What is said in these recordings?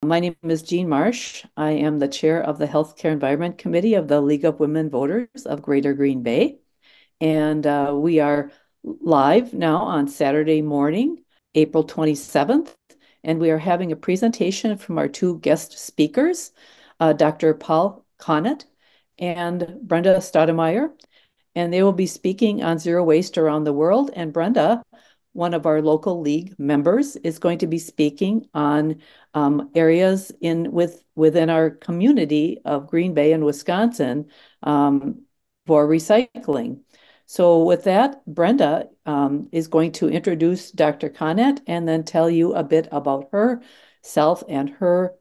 My name is Jean Marsch. I am the chair of the Healthcare Environment Committee of the League of Women Voters of Greater Green Bay. And we are live now on Saturday morning, April 27th. And we are having a presentation from our two guest speakers, Dr. Paul Connett and Brenda Staudenmaier. And they will be speaking on zero waste around the world. And Brenda, one of our local league members, is going to be speaking on areas within our community of Green Bay and Wisconsin for recycling. So with that, Brenda is going to introduce Dr. Connett and then tell you a bit about herself and her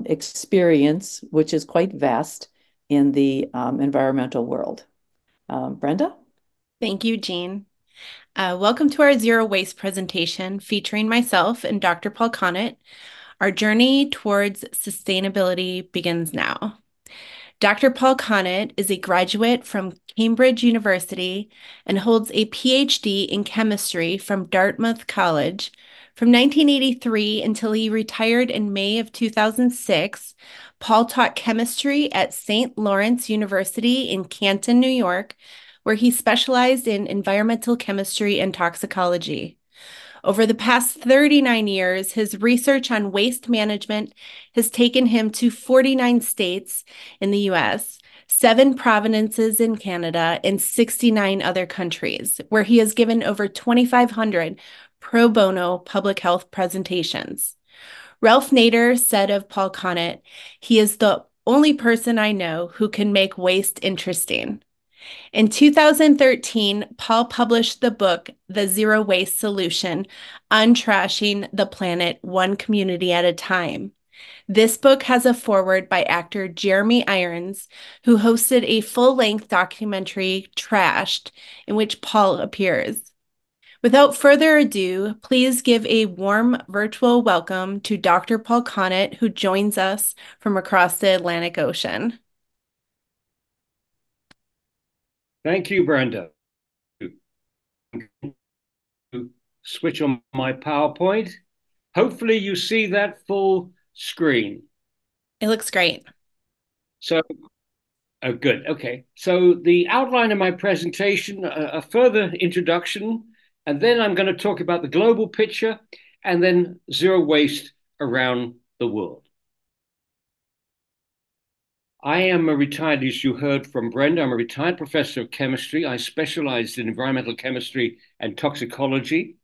experience, which is quite vast in the environmental world. Brenda? Thank you, Jean. Welcome to our zero waste presentation featuring myself and Dr. Paul Connett. Our journey towards sustainability begins now. Dr. Paul Connett is a graduate from Cambridge University and holds a PhD in chemistry from Dartmouth College. From 1983 until he retired in May of 2006, Paul taught chemistry at St. Lawrence University in Canton, New York, where he specialized in environmental chemistry and toxicology. Over the past 39 years, his research on waste management has taken him to 49 states in the US, 7 provinces in Canada, and 69 other countries, where he has given over 2,500 pro bono public health presentations. Ralph Nader said of Paul Connett, "He is the only person I know who can make waste interesting." In 2013, Paul published the book, The Zero Waste Solution, Untrashing the Planet One Community at a Time. This book has a foreword by actor Jeremy Irons, who hosted a full-length documentary, Trashed, in which Paul appears. Without further ado, please give a warm virtual welcome to Dr. Paul Connett, who joins us from across the Atlantic Ocean. Thank you, Brenda. Switch on my PowerPoint. Hopefully you see that full screen. It looks great. So, oh, good. Okay. So the outline of my presentation, a further introduction, and then I'm going to talk about the global picture and then zero waste around the world. I am a retired, as you heard from Brenda, I'm a retired professor of chemistry. I specialized in environmental chemistry and toxicology.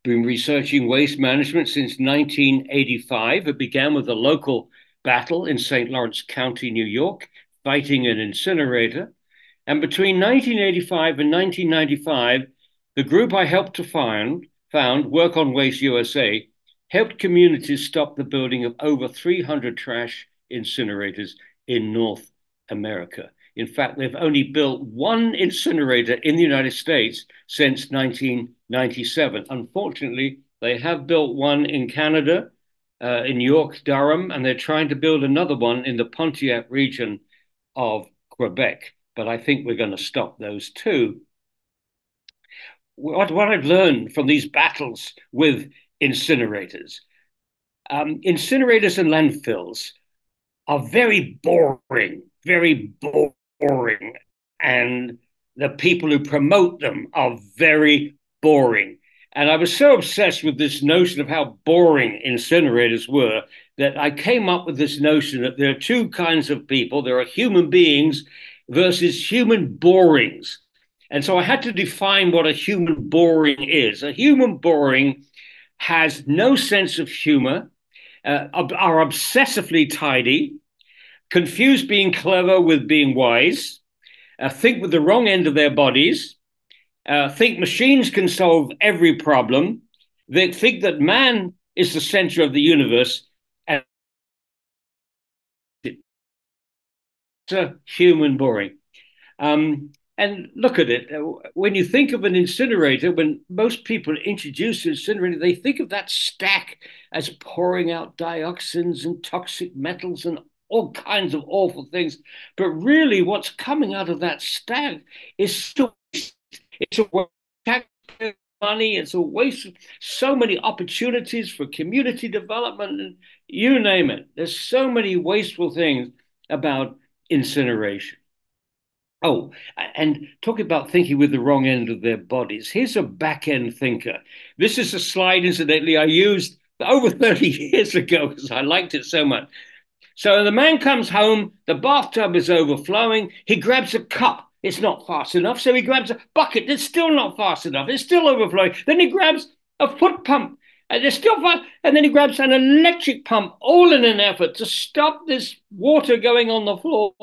Been researching waste management since 1985. It began with a local battle in St. Lawrence County, New York, fighting an incinerator. And between 1985 and 1995, the group I helped to found, Work on Waste USA, helped communities stop the building of over 300 trash incinerators in North America. In fact, they've only built one incinerator in the United States since 1997. Unfortunately, they have built one in Canada, in York, Durham, and they're trying to build another one in the Pontiac region of Quebec. But I think we're going to stop those too. What I've learned from these battles with incinerators, incinerators and landfills are very boring, and the people who promote them are very boring. And I was so obsessed with this notion of how boring incinerators were that I came up with this notion that there are two kinds of people. There are human beings versus human borings. And so I had to define what a human boring is. A human boring has no sense of humor, are obsessively tidy, confuse being clever with being wise, think with the wrong end of their bodies, think machines can solve every problem, they think that man is the center of the universe, and it's a human boring. And look at it. When you think of an incinerator, when most people introduce an incinerator, they think of that stack as pouring out dioxins and toxic metals and all kinds of awful things. But really, what's coming out of that stack is it's a waste of money. It's a waste of so many opportunities for community development. And you name it. There's so many wasteful things about incineration. Oh, and talking about thinking with the wrong end of their bodies. Here's a back end thinker. This is a slide, incidentally, I used over 30 years ago because I liked it so much. So the man comes home, the bathtub is overflowing. He grabs a cup. It's not fast enough. So he grabs a bucket. It's still not fast enough. It's still overflowing. Then he grabs a foot pump. And it's still fast. And then he grabs an electric pump, all in an effort to stop this water going on the floor.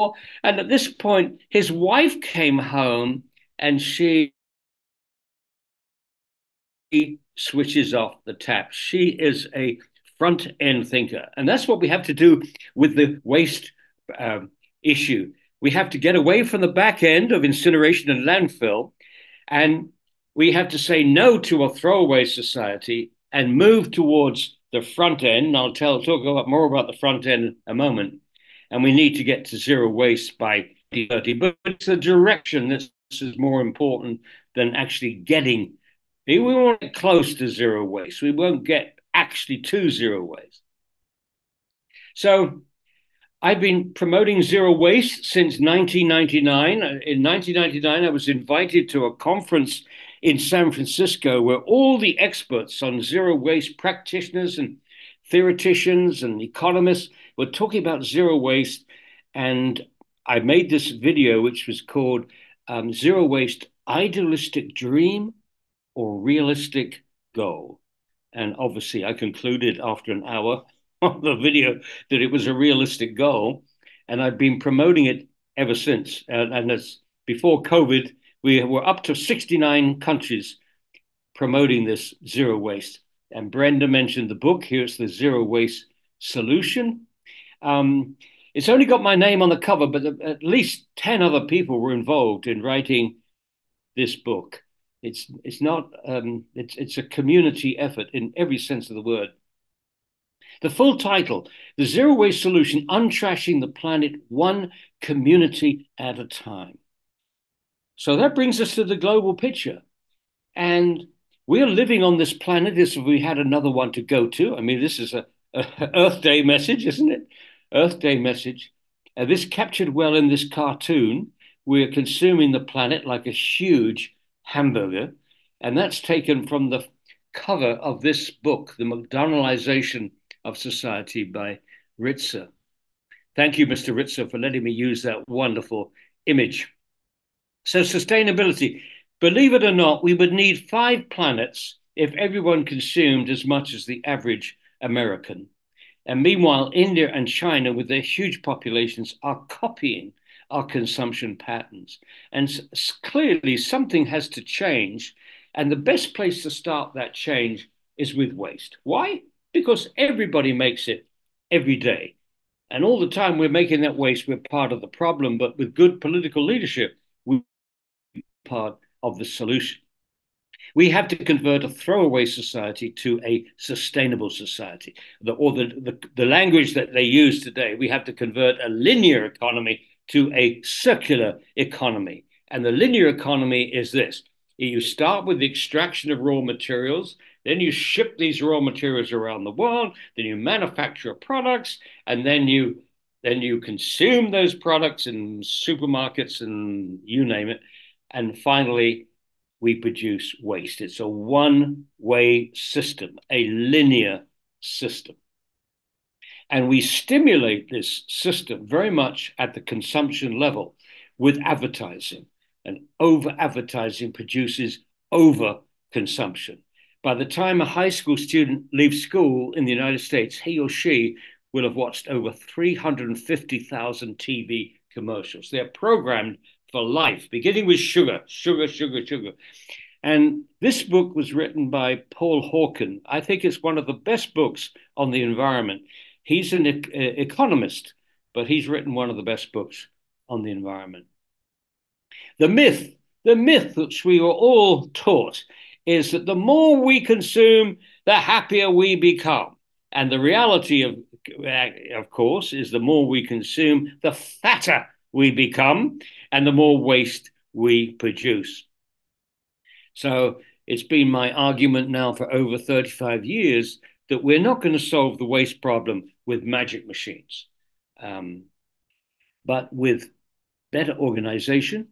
And at this point, his wife came home and she switches off the tap. She is a front end thinker. And that's what we have to do with the waste issue. We have to get away from the back end of incineration and landfill, and we have to say no to a throwaway society and move towards the front end. And I'll talk more about the front end in a moment. And we need to get to zero waste by 2030. But it's the direction that is more important than actually getting. We won't get close to zero waste. We won't get actually to zero waste. So I've been promoting zero waste since 1999. In 1999, I was invited to a conference in San Francisco where all the experts on zero waste practitioners and theoreticians and economists were talking about zero waste. And I made this video, which was called Zero Waste Idealistic Dream or Realistic Goal. And obviously, I concluded after an hour of the video that it was a realistic goal. And I've been promoting it ever since. And as before COVID, we were up to 69 countries promoting this zero waste. And Brenda mentioned the book. Here's the Zero Waste Solution. It's only got my name on the cover, but at least 10 other people were involved in writing this book. It's a community effort in every sense of the word. The full title, The Zero Waste Solution, Untrashing the Planet One Community at a Time. So that brings us to the global picture. And we're living on this planet as if we had another one to go to. I mean, this is a Earth Day message, isn't it? Earth Day message. This captured well in this cartoon. We're consuming the planet like a huge hamburger. And that's taken from the cover of this book, The McDonaldization of Society by Ritzer. Thank you, Mr. Ritzer, for letting me use that wonderful image. So sustainability, believe it or not, we would need 5 planets if everyone consumed as much as the average American. And meanwhile, India and China, with their huge populations, are copying our consumption patterns. And clearly something has to change. And the best place to start that change is with waste. Why? Because everybody makes it every day. And all the time we're making that waste, we're part of the problem. But with good political leadership, we're part of the solution. We have to convert a throwaway society to a sustainable society. The language that they use today, we have to convert a linear economy to a circular economy. And the linear economy is this. You start with the extraction of raw materials, then you ship these raw materials around the world, then you manufacture products, and then you consume those products in supermarkets and you name it. And finally, we produce waste. It's a one-way system, a linear system. And we stimulate this system very much at the consumption level with advertising. And over-advertising produces over-consumption. By the time a high school student leaves school in the United States, he or she will have watched over 350,000 TV commercials. They're programmed for life, beginning with sugar, sugar, sugar, sugar. And this book was written by Paul Hawken. I think it's one of the best books on the environment. He's an economist, but he's written one of the best books on the environment. The myth which we were all taught is that the more we consume, the happier we become. And the reality of course, is the more we consume, the fatter we become and the more waste we produce. So it's been my argument now for over 35 years that we're not going to solve the waste problem with magic machines, but with better organization,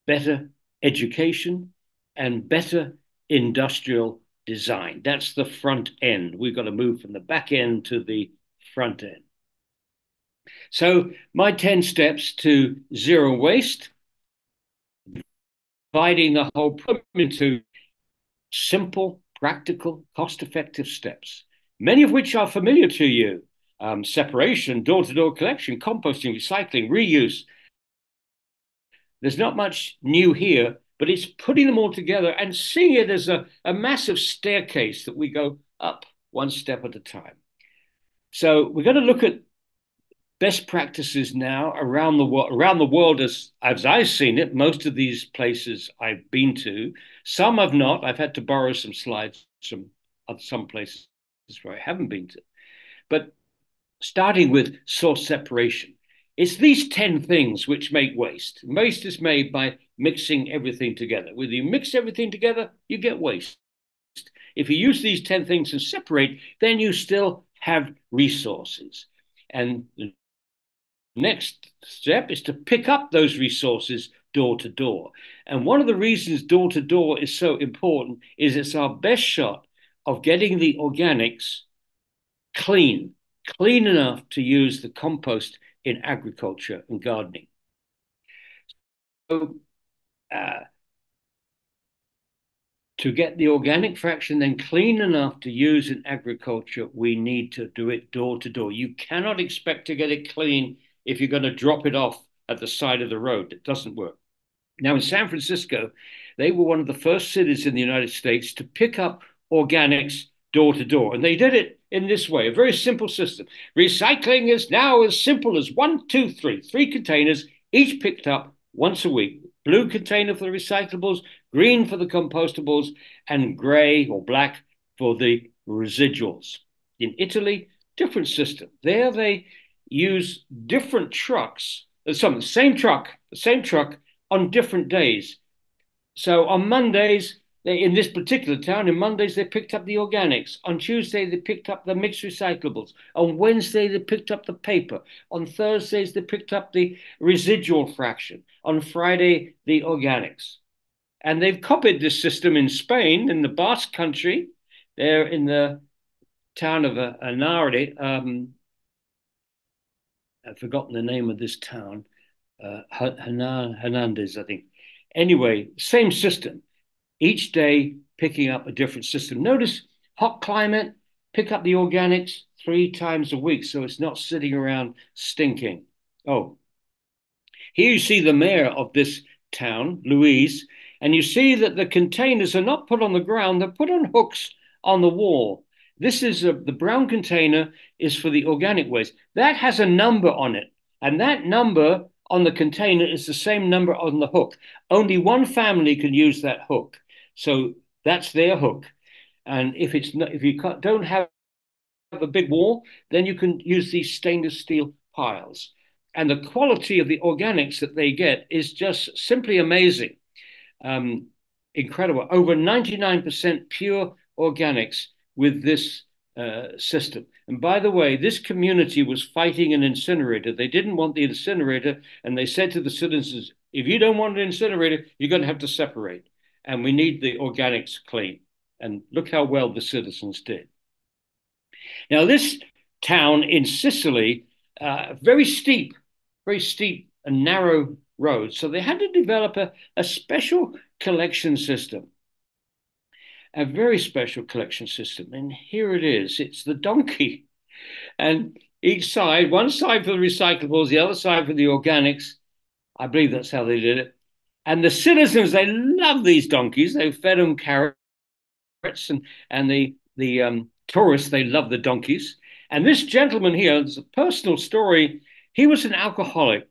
better education, and better industrial design. That's the front end. We've got to move from the back end to the front end. So my 10 steps to zero waste, dividing the whole problem into simple, practical, cost-effective steps, many of which are familiar to you. Separation, door-to-door collection, composting, recycling, reuse. There's not much new here, but it's putting them all together and seeing it as a massive staircase that we go up one step at a time. So we're going to look at best practices now around the world as I've seen it. Most of these places I've been to, some I've not. I've had to borrow some slides from some places where I haven't been to. But starting with source separation, it's these 10 things which make waste. Waste is made by mixing everything together. When you mix everything together, you get waste. If you use these 10 things and separate, then you still have resources. And the next step is to pick up those resources door to door. And one of the reasons door to door is so important is it's our best shot of getting the organics clean enough to use the compost in agriculture and gardening. So to get the organic fraction then clean enough to use in agriculture, we need to do it door to door. You cannot expect to get it clean if you're going to drop it off at the side of the road. It doesn't work. Now, in San Francisco, they were one of the first cities in the United States to pick up organics door to door. And they did it in this way, a very simple system. Recycling is now as simple as 1, 2, 3, 3 containers, each picked up once a week. Blue container for the recyclables, green for the compostables, and gray or black for the residuals. In Italy, different system. There they use different trucks, the same truck on different days. So on Mondays, in this particular town, in Mondays, they picked up the organics. On Tuesday, they picked up the mixed recyclables. On Wednesday, they picked up the paper. On Thursdays, they picked up the residual fraction. On Friday, the organics. And they've copied this system in Spain, in the Basque country. They're in the town of Anare. I've forgotten the name of this town. Hernandez, I think. Anyway, same system. Each day picking up a different system. Notice hot climate, pick up the organics 3 times a week, so it's not sitting around stinking. Oh, here you see the mayor of this town, Louise, and you see that the containers are not put on the ground, they're put on hooks on the wall. This is the brown container is for the organic waste. That has a number on it, and that number on the container is the same number on the hook. Only one family can use that hook. So that's their hook. And if you don't have a big wall, then you can use these stainless steel piles. And the quality of the organics that they get is just simply amazing. Incredible. Over 99% pure organics with this system. And by the way, this community was fighting an incinerator. They didn't want the incinerator, and they said to the citizens, if you don't want an incinerator, you're going to have to separate. And we need the organics clean. And look how well the citizens did. Now, this town in Sicily, very steep and narrow roads. So they had to develop a special collection system, a very special collection system. And here it is. It's the donkey. And each side, one side for the recyclables, the other side for the organics. I believe that's how they did it. And the citizens, they love these donkeys. They fed them carrots, and the tourists, they love the donkeys. And this gentleman here, it's a personal story. He was an alcoholic.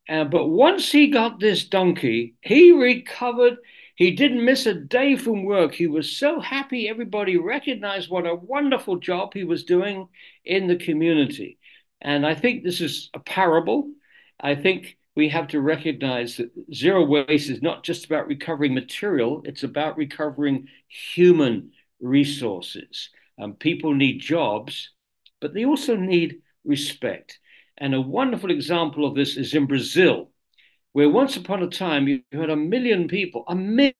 But once he got this donkey, he recovered. He didn't miss a day from work. He was so happy. Everybody recognized what a wonderful job he was doing in the community. And I think this is a parable. I think we have to recognize that zero waste is not just about recovering material, it's about recovering human resources. People need jobs, but they also need respect. And a wonderful example of this is in Brazil, where once upon a time you had a million people, men,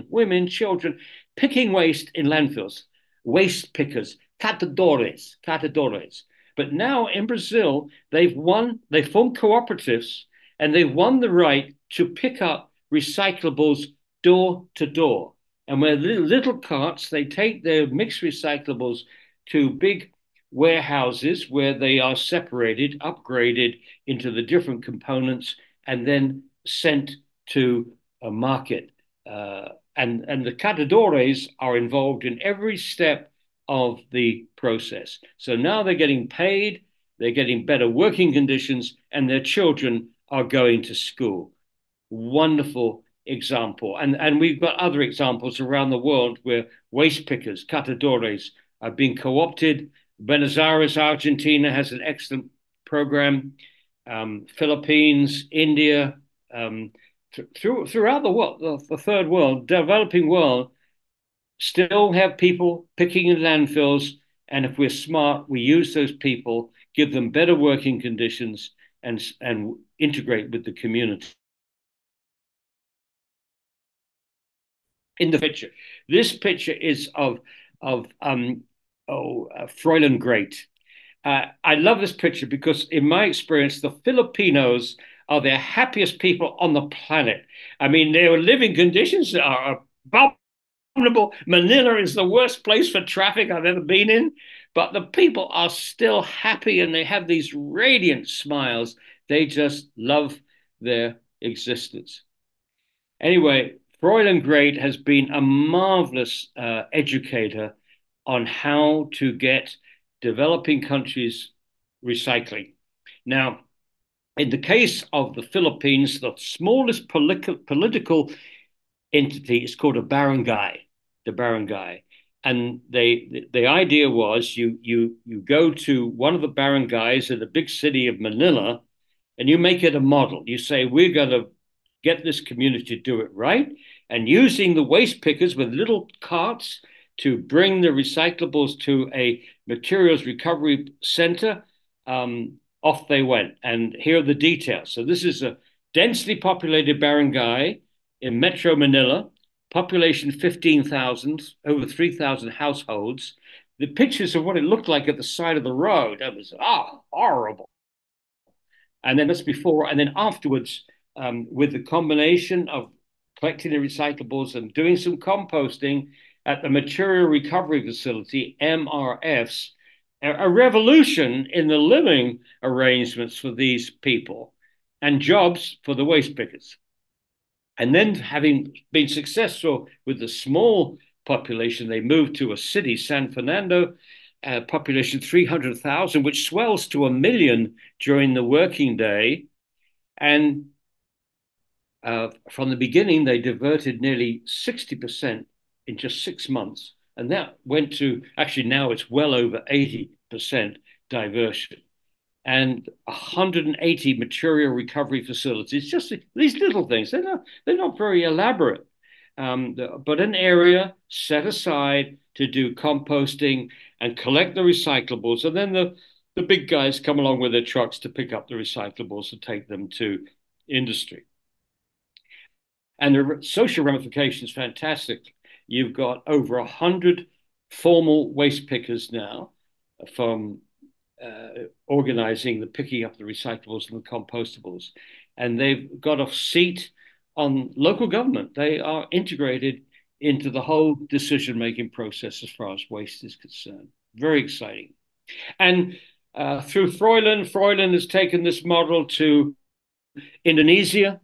women, children, picking waste in landfills, waste pickers, catadores, catadores. But now in Brazil, they formed cooperatives, and they've won the right to pick up recyclables door to door. And where little carts, they take their mixed recyclables to big warehouses where they are separated, upgraded into the different components, and then sent to a market. And the catadores are involved in every step of the process. So now they're getting paid, they're getting better working conditions, and their children are going to school. Wonderful example. And we've got other examples around the world where waste pickers, catadores, are being co-opted. Buenos Aires, Argentina has an excellent program. Philippines, India, throughout the world, the third world, developing world, still have people picking in landfills. And if we're smart, we use those people, give them better working conditions, and integrate with the community. In the picture, this picture is of Fräulein Great. I love this picture because, in my experience, the Filipinos are the happiest people on the planet. I mean, their living conditions are abominable. Manila is the worst place for traffic I've ever been in, but the people are still happy and they have these radiant smiles. They just love their existence. Anyway, Fräulein Great has been a marvelous educator on how to get developing countries recycling. Now, in the case of the Philippines, the smallest political entity is called a barangay, the barangay. And the idea was you go to one of the barangays in the big city of Manila, and you make it a model. You say, we're going to get this community to do it right. And using the waste pickers with little carts to bring the recyclables to a materials recovery center, off they went. And here are the details. So this is a densely populated barangay in Metro Manila, population 15,000, over 3,000 households. The pictures of what it looked like at the side of the road, that was horrible. And then that's before, and then afterwards, with the combination of collecting the recyclables and doing some composting at the Material Recovery Facility, MRFs, a revolution in the living arrangements for these people and jobs for the waste pickers. And then, having been successful with the small population, they moved to a city, San Fernando, population 300,000, which swells to 1 million during the working day. And from the beginning, they diverted nearly 60% in just 6 months. And that went to, actually now it's well over 80% diversion. And 180 material recovery facilities, just these little things. They're not very elaborate, but an area set aside to do composting and collect the recyclables. And then the big guys come along with their trucks to pick up the recyclables and take them to industry. And the social ramifications, fantastic. You've got over 100 formal waste pickers now from organizing the picking up the recyclables and the compostables. And they've got a seat on local government. They are integrated into the whole decision-making process as far as waste is concerned. Very exciting. And through Fräulein has taken this model to Indonesia.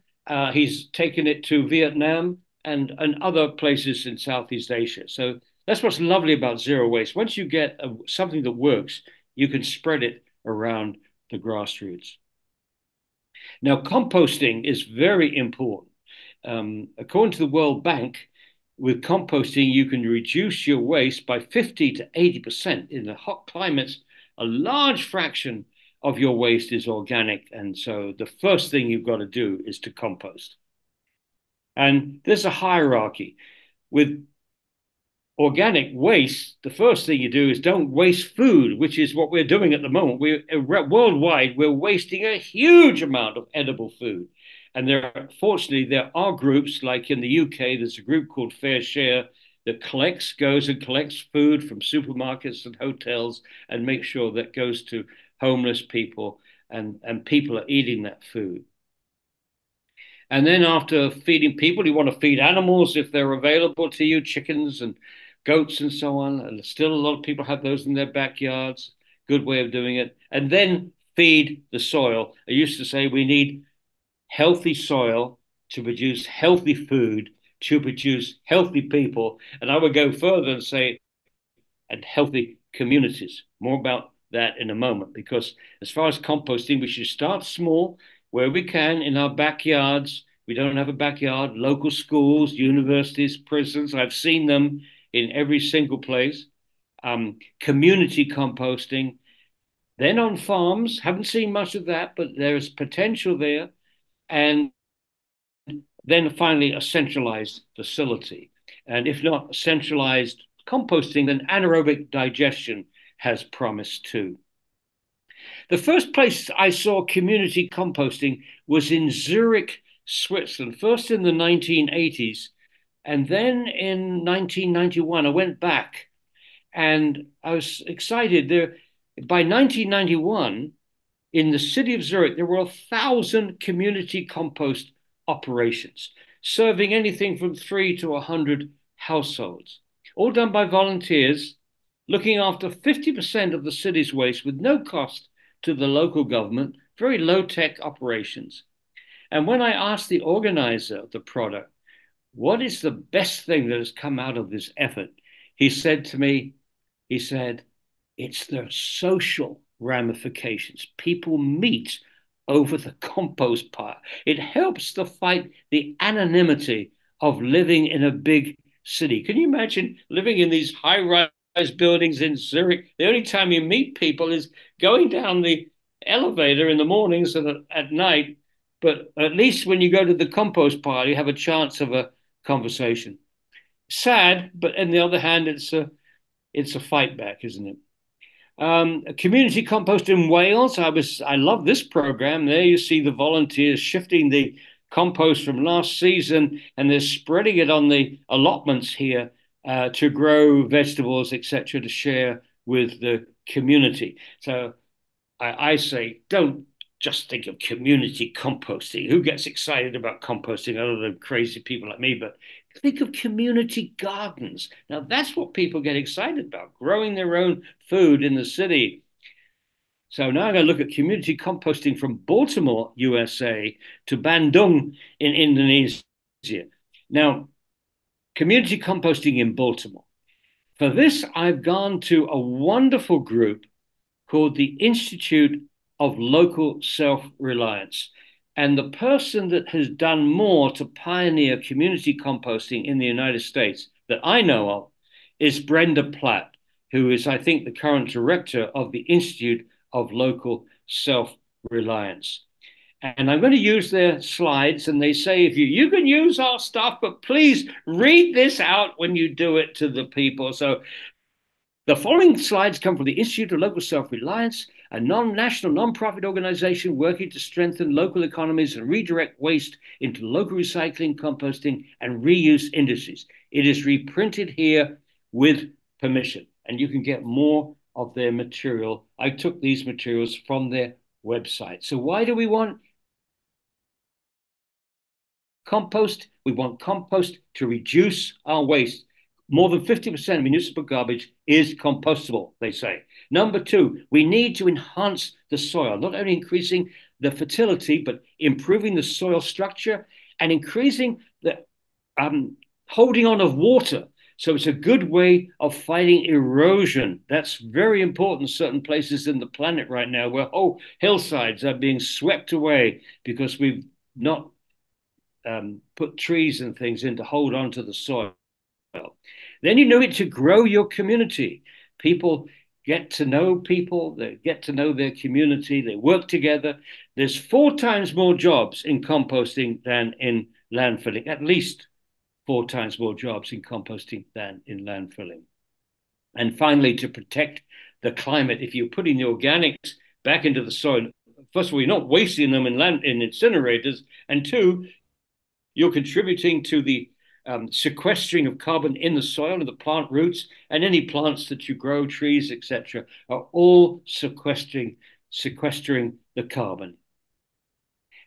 He's taken it to Vietnam and other places in Southeast Asia. So that's what's lovely about zero waste. Once you get something that works, you can spread it around the grassroots. Now, composting is very important. According to the World Bank, with composting, you can reduce your waste by 50 to 80%. In the hot climates, a large fraction of your waste is organic. And so the first thing you've got to do is to compost. And there's a hierarchy with organic waste, the first thing you do is don't waste food, which is what we're doing at the moment. Worldwide, we're wasting a huge amount of edible food. And fortunately, there are groups like in the UK, there's a group called Fair Share that goes and collects food from supermarkets and hotels and makes sure that goes to homeless people and people are eating that food. And then after feeding people, you want to feed animals if they're available to you, chickens and goats and so on. And still a lot of people have those in their backyards. Good way of doing it. And then feed the soil. I used to say we need healthy soil to produce healthy food, to produce healthy people. And I would go further and say, and healthy communities. More about that in a moment, because as far as composting, we should start small where we can in our backyards. We don't have a backyard, local schools, universities, prisons. I've seen them in every single place. Community composting. Then on farms, haven't seen much of that, but there's potential there. And then finally, a centralized facility. And if not centralized composting, then anaerobic digestion has promise too. The first place I saw community composting was in Zurich, Switzerland, first in the 1980s. And then in 1991, I went back and I was excited. By 1991, in the city of Zurich, there were 1,000 community compost operations, serving anything from 3 to 100 households, all done by volunteers, looking after 50% of the city's waste with no cost to the local government, very low-tech operations. And when I asked the organizer of the product, what is the best thing that has come out of this effort? He said to me, it's the social ramifications. People meet over the compost pile. It helps to fight the anonymity of living in a big city. Can you imagine living in these high-rise buildings in Zurich? The only time you meet people is going down the elevator in the mornings and at night. But at least when you go to the compost pile, you have a chance of a conversation. Sad, but on the other hand, it's a fight back, isn't it? Community compost in Wales. I love this program. There you see the volunteers shifting the compost from last season, and they're spreading it on the allotments here to grow vegetables, etc., to share with the community. So I say, don't just think of community composting. Who gets excited about composting other than crazy people like me? But think of community gardens. Now, that's what people get excited about, growing their own food in the city. So now I'm going to look at community composting from Baltimore, USA, to Bandung in Indonesia. Now, community composting in Baltimore. For this, I've gone to a wonderful group called the Institute of Local Self-Reliance. And the person that has done more to pioneer community composting in the United States that I know of is Brenda Platt, who is, I think, the current director of the Institute of Local Self-Reliance. And I'm going to use their slides, and they say, if you can use our stuff, but please read this out when you do it to the people. So the following slides come from the Institute of Local Self-Reliance, a national non-profit organization working to strengthen local economies and redirect waste into local recycling, composting, and reuse industries. It is reprinted here with permission, and you can get more of their material. I took these materials from their website. So why do we want compost? We want compost to reduce our waste. More than 50% of municipal garbage is compostable, they say. Number two, we need to enhance the soil, not only increasing the fertility, but improving the soil structure and increasing the holding on of water. So it's a good way of fighting erosion. That's very important in certain places in the planet right now, where whole hillsides are being swept away because we've not put trees and things in to hold on to the soil. Then you need to grow your community. People get to know people, they get to know their community, they work together. There's 4 times more jobs in composting than in landfilling, at least 4 times more jobs in composting than in landfilling. And finally, to protect the climate, if you're putting the organics back into the soil, first of all, you're not wasting them in incinerators, and two, you're contributing to the sequestering of carbon in the soil and the plant roots, and any plants that you grow, trees, etc., are all sequestering the carbon.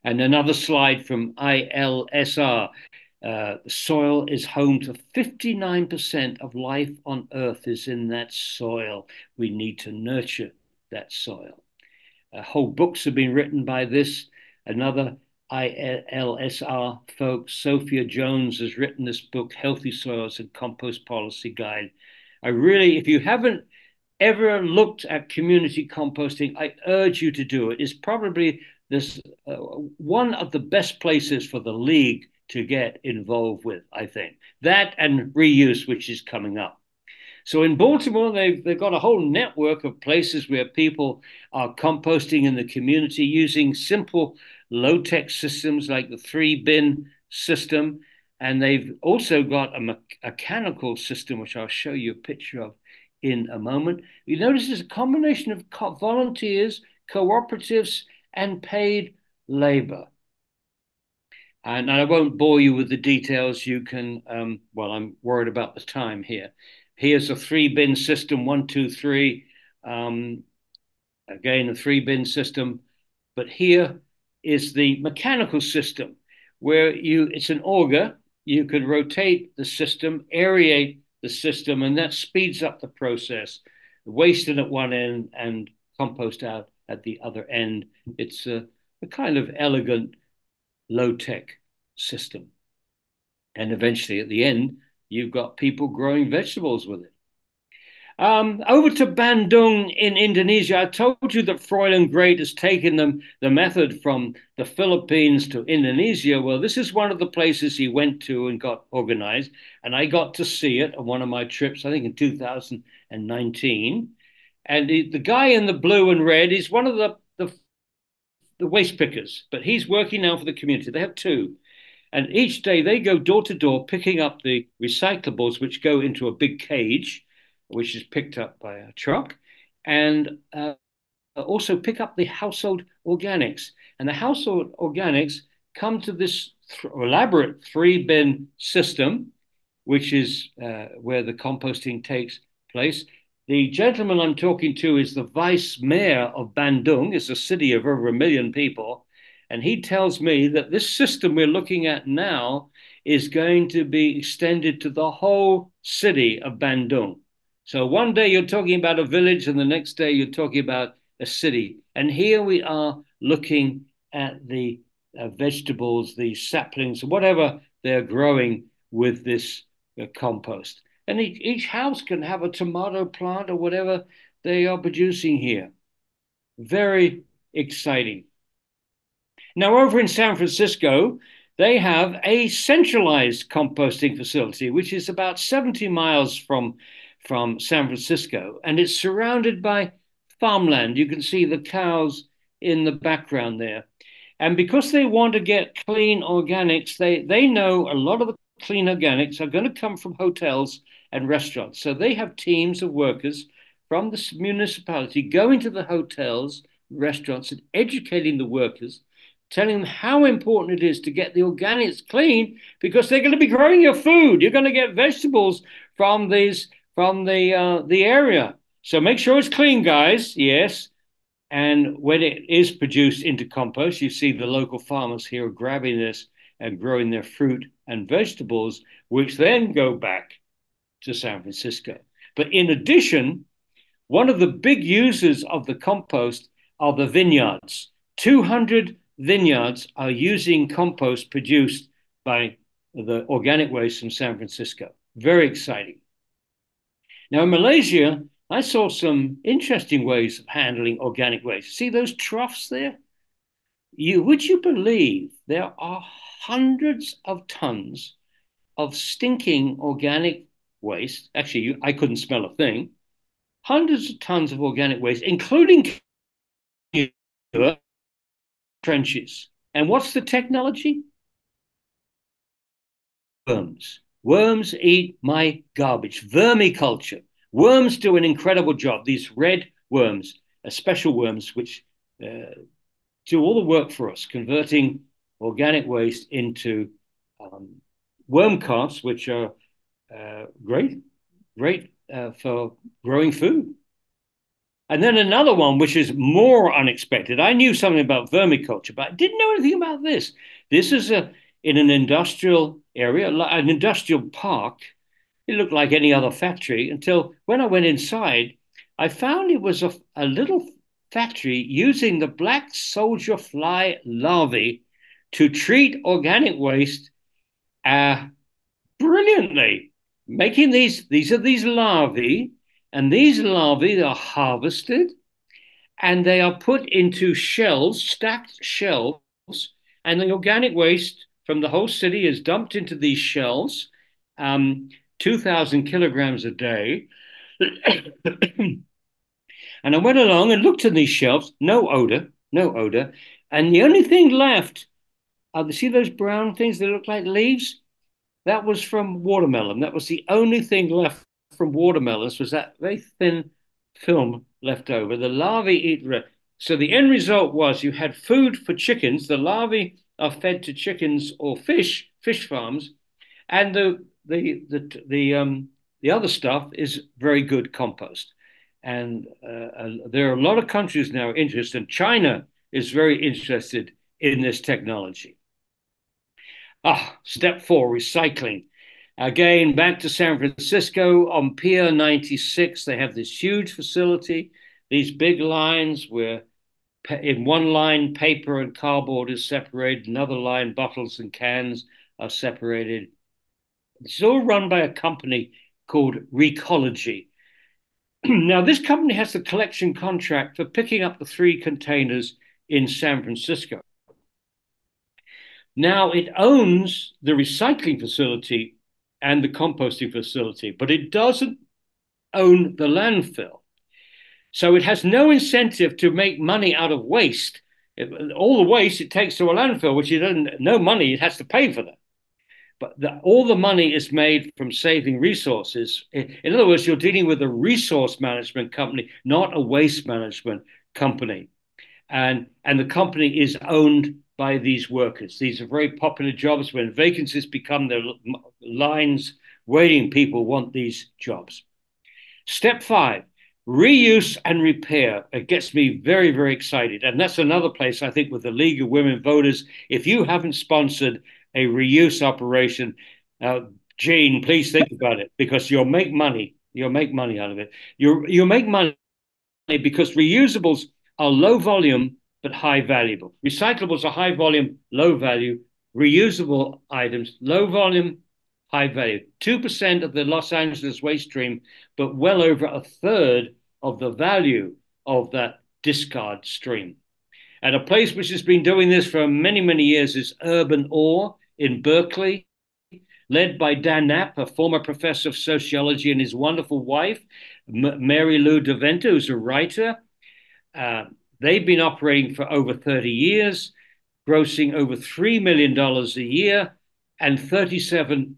And another slide from ILSR. The soil is home to 59% of life on Earth is in that soil. We need to nurture that soil. Whole books have been written by this. Another ILSR folks, Sophia Jones, has written this book, Healthy Soils and Compost Policy Guide. If you haven't ever looked at community composting, I urge you to do it. It's probably one of the best places for the league to get involved with, I think. That and reuse, which is coming up. So in Baltimore, they've got a whole network of places where people are composting in the community using simple low-tech systems like the 3-bin system. And they've also got a mechanical system, which I'll show you a picture of in a moment. You notice there's a combination of volunteers, cooperatives, and paid labor. And I won't bore you with the details. You can, I'm worried about the time here. Here's a 3-bin system, 1, 2, 3. Again, a 3-bin system. But here is the mechanical system where it's an auger. You can rotate the system, aerate the system, and that speeds up the process. Waste in at one end and compost out at the other end. It's a kind of elegant, low-tech system. And eventually at the end, you've got people growing vegetables with it. Over to Bandung in Indonesia. I told you that Froilan Great has taken the method from the Philippines to Indonesia. Well, this is one of the places he went to and got organized. And I got to see it on one of my trips, I think in 2019. And the guy in the blue and red is one of the waste pickers, but he's working now for the community. They have 2. And each day they go door to door picking up the recyclables, which go into a big cage, which is picked up by a truck, and also pick up the household organics. And the household organics come to this elaborate 3-bin system, which is where the composting takes place. The gentleman I'm talking to is the vice mayor of Bandung. It's a city of over 1 million people. And he tells me that this system we're looking at now is going to be extended to the whole city of Bandung. So one day you're talking about a village and the next day you're talking about a city. And here we are looking at the vegetables, the saplings, whatever they're growing with this compost. And each house can have a tomato plant or whatever they are producing here. Very exciting. Now, over in San Francisco, they have a centralized composting facility, which is about 70 miles from San Francisco, and it's surrounded by farmland. You can see the cows in the background there. And because they want to get clean organics, they know a lot of the clean organics are going to come from hotels and restaurants. So they have teams of workers from the municipality going to the hotels, restaurants, and educating the workers, telling them how important it is to get the organics clean because they're going to be growing your food. You're going to get vegetables from the area. So make sure it's clean, guys. Yes. And when it is produced into compost, you see the local farmers here grabbing this and growing their fruit and vegetables, which then go back to San Francisco. But in addition, one of the big users of the compost are the vineyards. 200 vineyards are using compost produced by the organic waste from San Francisco. Very exciting. Now, in Malaysia, I saw some interesting ways of handling organic waste. See those troughs there? Would you believe there are hundreds of tons of stinking organic waste? Actually, I couldn't smell a thing. Hundreds of tons of organic waste, including trenches. And what's the technology? Worms. Worms eat my garbage. Vermiculture. Worms do an incredible job. These red worms, special worms, which do all the work for us, converting organic waste into worm carts, which are great for growing food. And then another one, which is more unexpected. I knew something about vermiculture, but I didn't know anything about this. This is in an industrial area, an industrial park. It looked like any other factory until when I went inside, I found it was a little factory using the black soldier fly larvae to treat organic waste brilliantly, making these are these larvae, and these larvae are harvested and they are put into shells, stacked shells, and the organic waste from the whole city is dumped into these shells, 2,000 kilograms a day. And I went along and looked at these shelves, no odor, no odor. And the only thing left, see those brown things that look like leaves? That was from watermelon. That was the only thing left from watermelons, was that very thin film left over. The larvae eat. So the end result was you had food for chickens. The larvae are fed to chickens or fish farms, and the other stuff is very good compost. And there are a lot of countries now interested, and China is very interested in this technology. Step 4, recycling. Again, back to San Francisco on Pier 96, they have this huge facility, these big lines where in one line, paper and cardboard is separated, another line, bottles and cans are separated. It's all run by a company called Recology. Now, this company has the collection contract for picking up the 3 containers in San Francisco. Now, it owns the recycling facility and the composting facility, but it doesn't own the landfill. So it has no incentive to make money out of waste. All the waste it takes to a landfill, which it doesn't, no money, it has to pay for that. But all the money is made from saving resources. In other words, you're dealing with a resource management company, not a waste management company. And the company is owned by these workers. These are very popular jobs. When vacancies become their lines waiting, people want these jobs. Step 5, reuse and repair. It gets me very, very excited. And that's another place, I think, with the League of Women Voters. If you haven't sponsored a reuse operation, Jean, please think about it, because you'll make money. You'll make money out of it. You'll make money because reusables are low volume but high valuable. Recyclables are high volume, low value. Reusable items, low volume, high value. 2% of the Los Angeles waste stream, but well over a third of the value of that discard stream. And a place which has been doing this for many, many years is Urban Ore in Berkeley, led by Dan Knapp, a former professor of sociology, and his wonderful wife, Mary Lou DeVento, who's a writer. They've been operating for over 30 years, grossing over $3 million a year and 37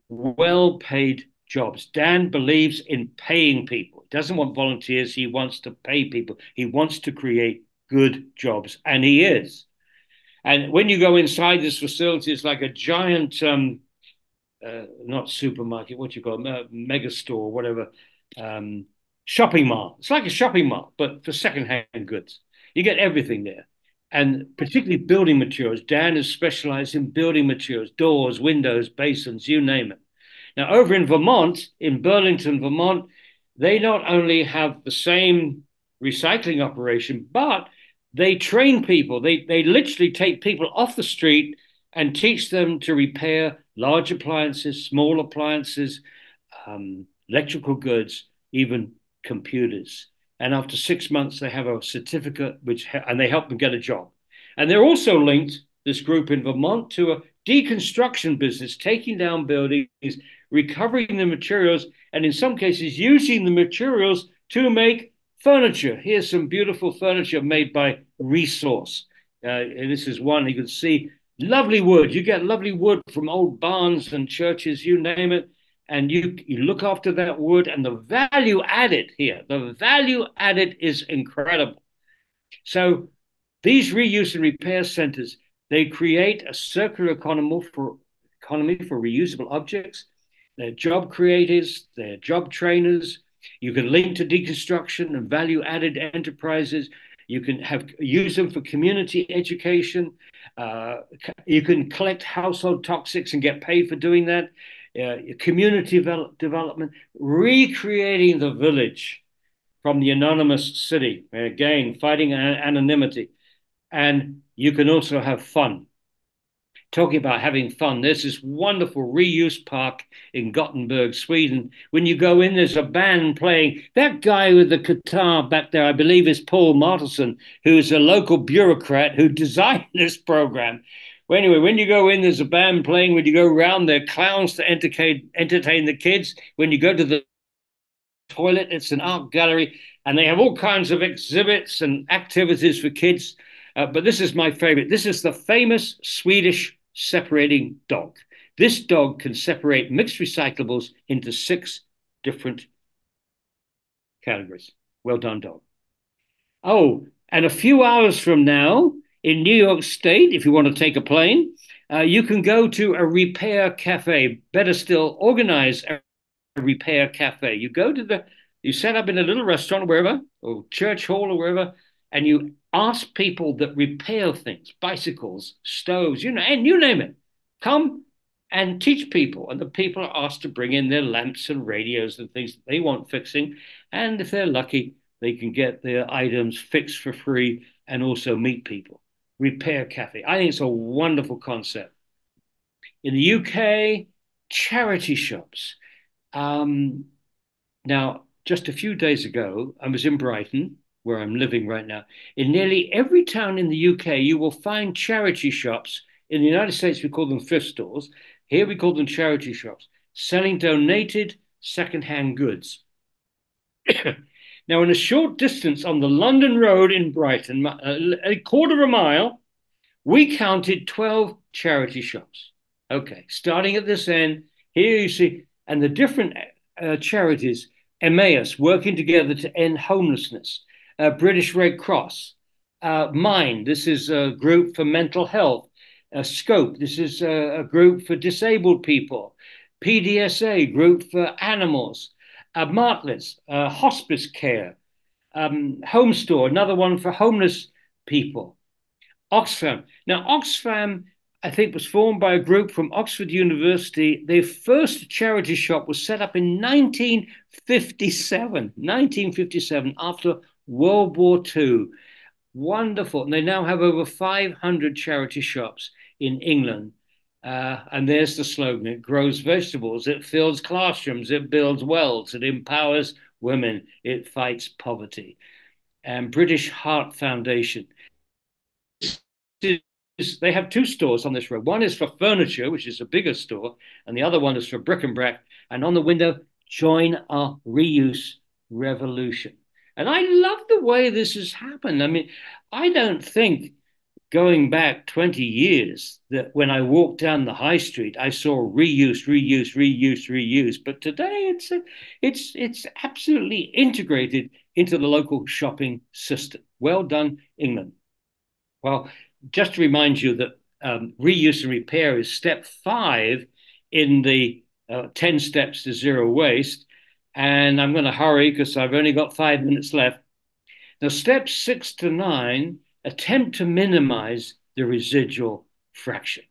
well-paid jobs. Dan believes in paying people. He doesn't want volunteers. He wants to pay people. He wants to create good jobs, and he is. And when you go inside this facility, it's like a giant, not supermarket, what you call it, mega store, whatever, shopping mall. It's like a shopping mall, but for secondhand goods. You get everything there. And particularly building materials. Dan is specialized in building materials, doors, windows, basins, you name it. Now, over in Vermont, in Burlington, Vermont, they not only have the same recycling operation, but they train people. They literally take people off the street and teach them to repair large appliances, small appliances, electrical goods, even computers. And after 6 months, they have a certificate, and they help them get a job. And they're also linked, this group in Vermont, to a deconstruction business, taking down buildings, recovering the materials, and in some cases, using the materials to make furniture. Here's some beautiful furniture made by Resource. And this is one, you can see Lovely wood. You get lovely wood from old barns and churches, you name it. And you look after that wood, and the value added here, the value added is incredible. So these reuse and repair centers, they create a circular economy for reusable objects. They're job creators, they're job trainers. You can link to deconstruction and value added enterprises. You can use them for community education. Uh, you can collect household toxics and get paid for doing that. Community development, recreating the village from the anonymous city, again, fighting anonymity. And you can also have fun. Talking about having fun, there's this wonderful reuse park in Gothenburg, Sweden. When you go in, there's a band playing. That guy with the guitar back there, I believe, is Paul Martelson, who is a local bureaucrat who designed this program. Well, anyway, when you go in, there's a band playing. When you go around, there are clowns to entertain the kids. When you go to the toilet, it's an art gallery, and they have all kinds of exhibits and activities for kids. But this is my favorite. This is the famous Swedish separating dog. This dog can separate mixed recyclables into 6 different categories. Well done, dog. Oh, and a few hours from now in New York State, if you want to take a plane, you can go to a repair cafe. Better still, organize a repair cafe. You set up in a little restaurant, wherever, or church hall or wherever, and you ask people that repair things, bicycles, stoves, and you name it, come and teach people. And the people are asked to bring in their lamps and radios and things that they want fixing. And if they're lucky, they can get their items fixed for free and also meet people. Repair cafe. I think it's a wonderful concept. In the UK, charity shops. Now, just a few days ago, I was in Brighton, where I'm living right now. In nearly every town in the UK, you will find charity shops. In the United States, we call them thrift stores. Here, we call them charity shops, selling donated secondhand goods. Now, in a short distance on the London Road in Brighton, a quarter of a mile, we counted 12 charity shops. Okay, starting at this end, here you see, and the different charities, Emmaus, working together to end homelessness, British Red Cross, Mind, this is a group for mental health, Scope, this is a group for disabled people, PDSA, group for animals, Martlets, hospice care, Home Store, another one for homeless people, Oxfam. Now, Oxfam, I think, was formed by a group from Oxford University. Their first charity shop was set up in 1957, after World War II. Wonderful. And they now have over 500 charity shops in England. And there's the slogan: it grows vegetables, it fills classrooms, it builds wells, it empowers women, it fights poverty. And British Heart Foundation. They have 2 stores on this road. One is for furniture, which is a bigger store, and the other one is for bric-a-brac. And on the window, join our reuse revolution. And I love the way this has happened. I mean, I don't think going back 20 years that when I walked down the high street, I saw reuse, reuse, reuse, reuse. But today it's absolutely integrated into the local shopping system. Well done, England. Well, just to remind you that reuse and repair is step 5 in the 10 steps to zero waste. And I'm going to hurry because I've only got 5 minutes left. Now, steps 6 to 9 attempt to minimize the residual fraction.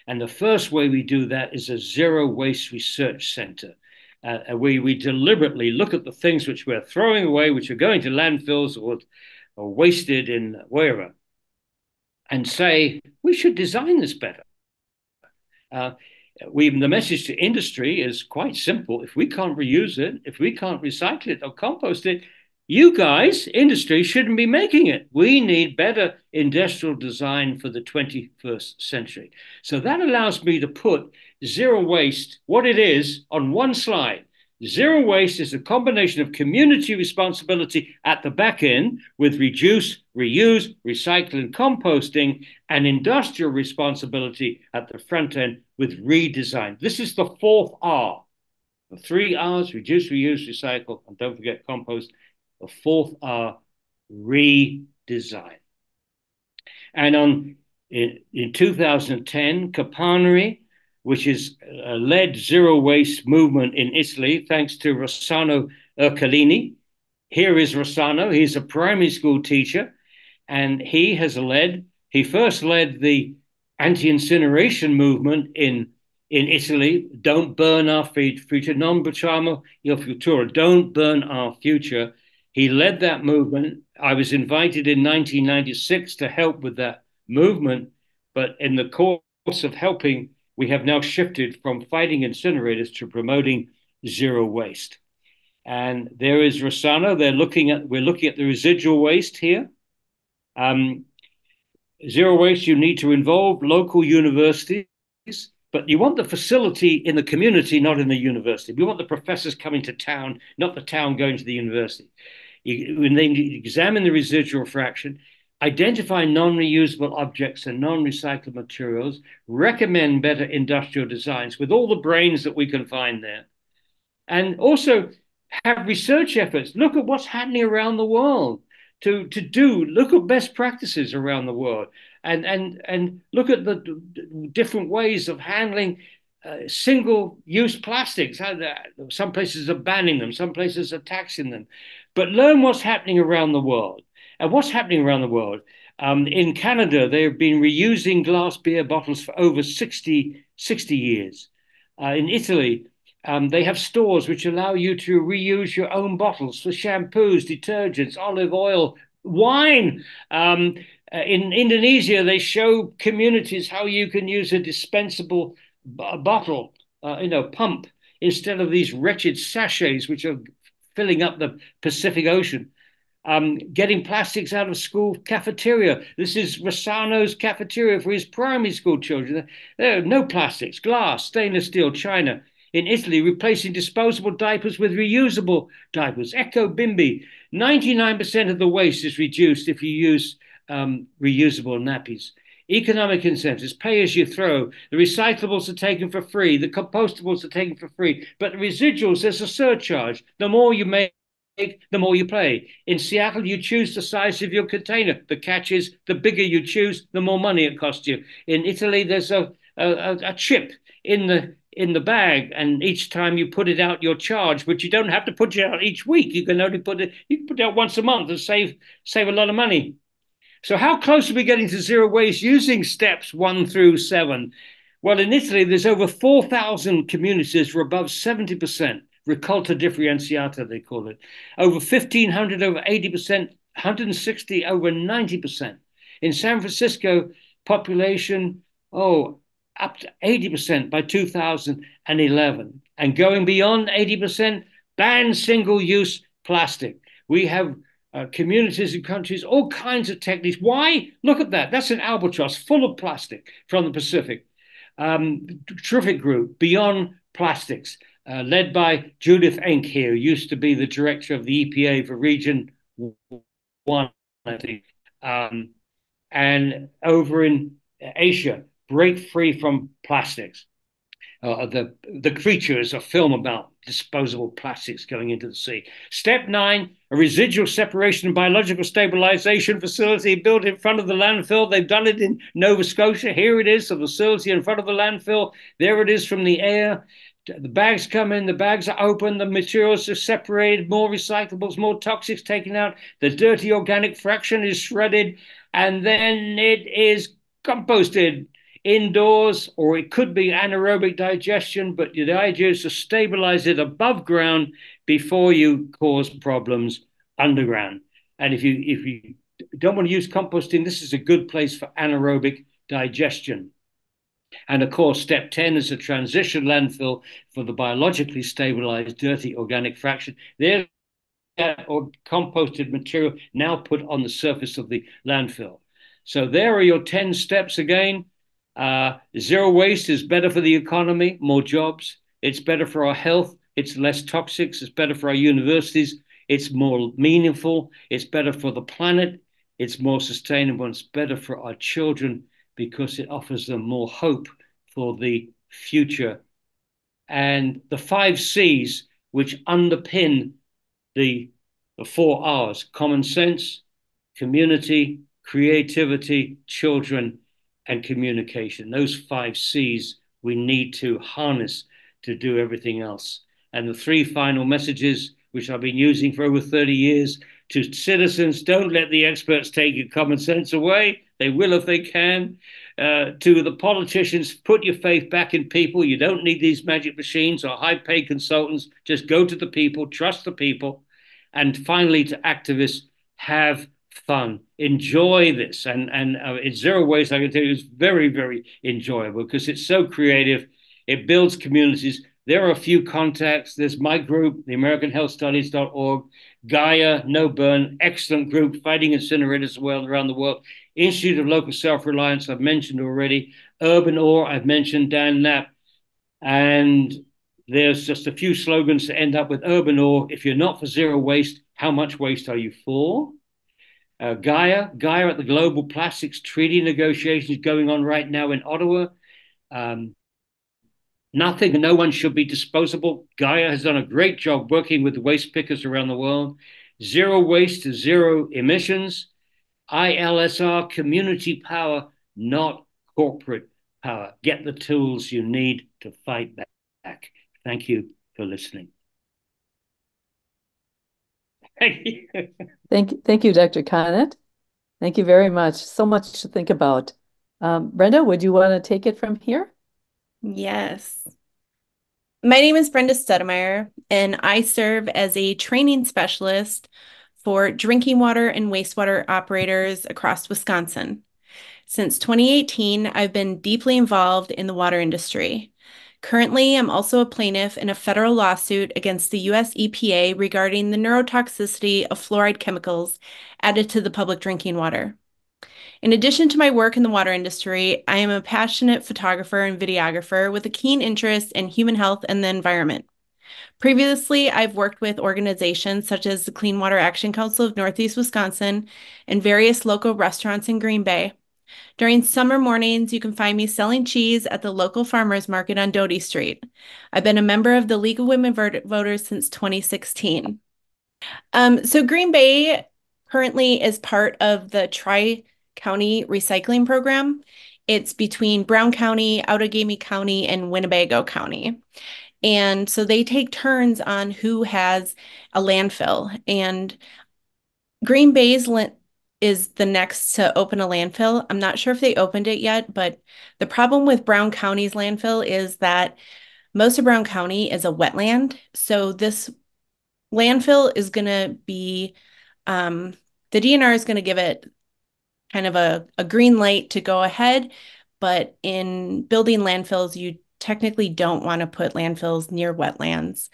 And the first way we do that is a zero waste research center, where we deliberately look at the things which we're throwing away, which are going to landfills or wasted in wherever, and say, we should design this better. The message to industry is quite simple. If we can't reuse it, if we can't recycle it or compost it, you guys, industry, shouldn't be making it. We need better industrial design for the 21st century. So that allows me to put zero waste, what it is, on one slide. Zero waste is a combination of community responsibility at the back end with reduce, reuse, recycle, and composting, and industrial responsibility at the front end with redesign. This is the fourth R. The three R's: reduce, reuse, recycle, and don't forget compost. The fourth R, redesign. And in 2010, Capanri, which is a led zero waste movement in Italy, thanks to Rossano Ercolini. Here is Rossano. He's a primary school teacher, and he first led the anti-incineration movement in Italy. Don't burn our future, non bruciamo il futuro, don't burn our future. He led that movement. I was invited in 1996 to help with that movement, but in the course of helping, we have now shifted from fighting incinerators to promoting zero waste. And there is Rossano. We're looking at the residual waste here. Zero waste, you need to involve local universities, but you want the facility in the community, not in the university. We want the professors coming to town, not the town going to the university. When they examine the residual fraction, identify non-reusable objects and non-recycled materials, recommend better industrial designs with all the brains that we can find there, and also have research efforts. Look at what's happening around the world. Look at best practices around the world, and look at the different ways of handling single-use plastics. Some places are banning them, some places are taxing them, but learn what's happening around the world. And what's happening around the world? In Canada, they have been reusing glass beer bottles for over 60 years. In Italy, they have stores which allow you to reuse your own bottles for shampoos, detergents, olive oil, wine. In Indonesia, they show communities how you can use a dispensable bottle, pump, instead of these wretched sachets which are filling up the Pacific Ocean. Getting plastics out of school cafeteria. This is Rossano's cafeteria for his primary school children. There are no plastics, glass, stainless steel, china. In Italy, replacing disposable diapers with reusable diapers. Eco Bimbi, 99% of the waste is reduced if you use reusable nappies. Economic incentives, pay as you throw. The recyclables are taken for free. The compostables are taken for free. But the residuals, there's a surcharge. The more you make, the more you pay. In Seattle, you choose the size of your container. The catch is the bigger you choose, the more money it costs you. In Italy, there's a chip in the bag, and each time you put it out, you're charged, but you don't have to put it out each week. You can only put it out once a month and save a lot of money. So how close are we getting to zero waste using steps 1 through 7? Well, in Italy, there's over 4,000 communities for above 70%. Raccolta differenziata, they call it. Over 1,500, over 80%, 160, over 90%. In San Francisco, population, up to 80% by 2011. And going beyond 80%, ban single-use plastic. We have communities and countries, all kinds of techniques. Why? Look at that. That's an albatross full of plastic from the Pacific. Terrific group, Beyond Plastics, led by Judith Enck here, who used to be the director of the EPA for Region 1, I think. And over in Asia, Break Free from Plastics. The Creature is a film about disposable plastics going into the sea. Step 9, a residual separation and biological stabilization facility built in front of the landfill. They've done it in Nova Scotia. Here it is, the facility in front of the landfill. There it is from the air. The bags come in, the bags are open, the materials are separated, more recyclables, more toxics taken out. The dirty organic fraction is shredded, and then it is composted indoors, or it could be anaerobic digestion, but the idea is to stabilize it above ground before you cause problems underground. And if you don't want to use composting, this is a good place for anaerobic digestion. And of course, step 10 is a transition landfill for the biologically stabilized dirty organic fraction. There's or composted material now put on the surface of the landfill. So there are your 10 steps again. Zero waste is better for the economy, more jobs. It's better for our health, it's less toxic, it's better for our universities, it's more meaningful, it's better for the planet, it's more sustainable, and it's better for our children because it offers them more hope for the future. And the 5 C's, which underpin the 4 R's: common sense, community, creativity, children, and communication. Those 5 C's we need to harness to do everything else. And the 3 final messages, which I've been using for over 30 years, to citizens: don't let the experts take your common sense away. They will if they can. To the politicians: put your faith back in people. You don't need these magic machines or high-paid consultants. Just go to the people, trust the people. And finally, to activists: have fun, enjoy this. And it's zero waste. I can tell you, it's very, very enjoyable because it's so creative. It builds communities. There are a few contacts. There's my group, the AmericanHealthStudies.org, Gaia, No Burn, excellent group fighting incinerators around the world. Institute of Local Self-Reliance, I've mentioned already. Urban Ore, I've mentioned, Dan Knapp. And there's just a few slogans to end up with urban ore. If you're not for zero waste, how much waste are you for? Gaia at the Global Plastics Treaty negotiations going on right now in Ottawa. Nothing and no one should be disposable. Gaia has done a great job working with the waste pickers around the world. Zero waste to zero emissions. ILSR, community power, not corporate power. Get the tools you need to fight back. Thank you for listening. Thank you, Dr. Connett. Thank you very much. So much to think about. Brenda, would you want to take it from here? Yes. My name is Brenda Staudenmaier, and I serve as a training specialist for drinking water and wastewater operators across Wisconsin. Since 2018, I've been deeply involved in the water industry. Currently, I'm also a plaintiff in a federal lawsuit against the US EPA regarding the neurotoxicity of fluoride chemicals added to the public drinking water. In addition to my work in the water industry, I am a passionate photographer and videographer with a keen interest in human health and the environment. Previously, I've worked with organizations such as the Clean Water Action Council of Northeast Wisconsin and various local restaurants in Green Bay. During summer mornings, you can find me selling cheese at the local farmers market on Doty Street. I've been a member of the League of Women Voters since 2016. So Green Bay currently is part of the Tri-County Recycling Program. It's between Brown County, Outagamie County, and Winnebago County. And so they take turns on who has a landfill. And Green Bay's is the next to open a landfill. I'm not sure if they opened it yet, but the problem with Brown County's landfill is that most of Brown County is a wetland. So this landfill is going to be, the DNR is going to give it kind of a green light to go ahead. But in building landfills, you technically don't want to put landfills near wetlands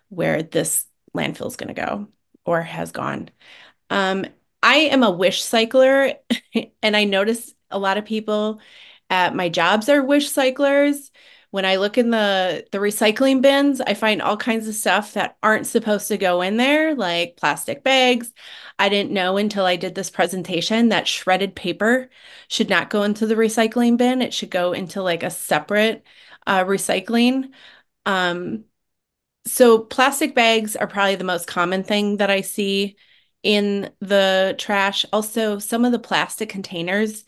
where this landfill is going to go or has gone. I am a wish cycler, and I notice a lot of people at my jobs are wish cyclers. When I look in the recycling bins, I find all kinds of stuff that aren't supposed to go in there, like plastic bags. I didn't know until I did this presentation that shredded paper should not go into the recycling bin. It should go into like a separate recycling. So plastic bags are probably the most common thing that I see in the trash. Also, some of the plastic containers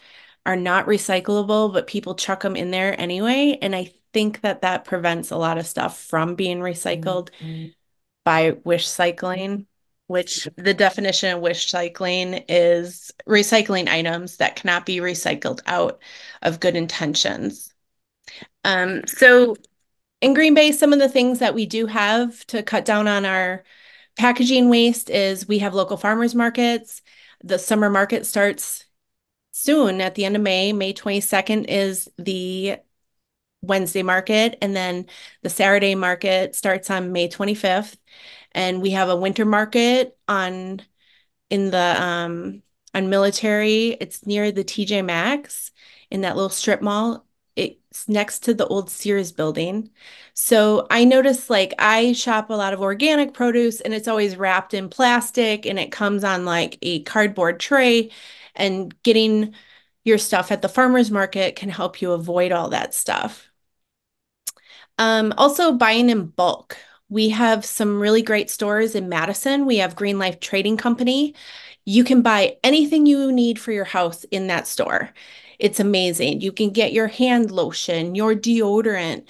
are not recyclable, but people chuck them in there anyway. And I think that prevents a lot of stuff from being recycled by wish cycling, which the definition of wish cycling is recycling items that cannot be recycled out of good intentions. So in Green Bay, some of the things that we do have to cut down on our packaging waste is we have local farmers markets. The summer market starts soon at the end of May. May 22nd is the Wednesday market, and then the Saturday market starts on May 25th. And we have a winter market on Military. It's near the TJ Maxx in that little strip mall It's next to the old Sears building. So I noticed like I shop a lot of organic produce and it's always wrapped in plastic and it comes on like a cardboard tray, and getting your stuff at the farmer's market can help you avoid all that stuff. Also buying in bulk. We have some really great stores in Madison. We have Green Life Trading Company. You can buy anything you need for your house in that store. It's amazing. You can get your hand lotion, your deodorant.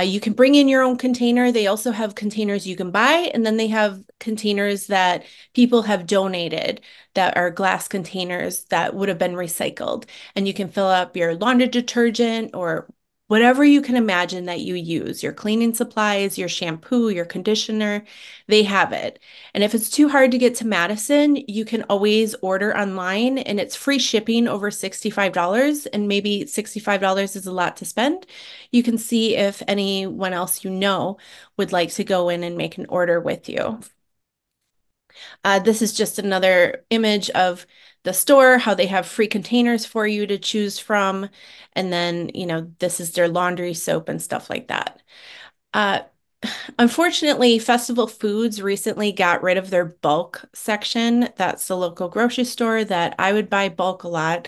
You can bring in your own container. They also have containers you can buy, and then they have containers that people have donated that are glass containers that would have been recycled. And you can fill up your laundry detergent or whatever you can imagine that you use, your cleaning supplies, your shampoo, your conditioner, they have it. And if it's too hard to get to Madison, you can always order online and it's free shipping over $65. And maybe $65 is a lot to spend. You can see if anyone else you know would like to go in and make an order with you. This is just another image of the store, how they have free containers for you to choose from. And then, this is their laundry soap and stuff like that. Uh, Unfortunately, Festival Foods recently got rid of their bulk section. That's the local grocery store that I would buy bulk a lot.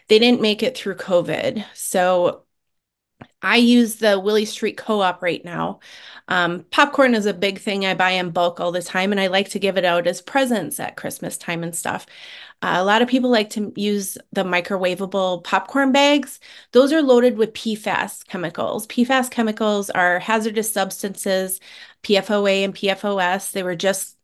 They didn't make it through COVID. So I use the Willie Street Co-op right now. Popcorn is a big thing I buy in bulk all the time, and I like to give it out as presents at Christmas time and stuff. A lot of people like to use the microwavable popcorn bags. Those are loaded with PFAS chemicals. PFAS chemicals are hazardous substances, PFOA and PFOS. They were just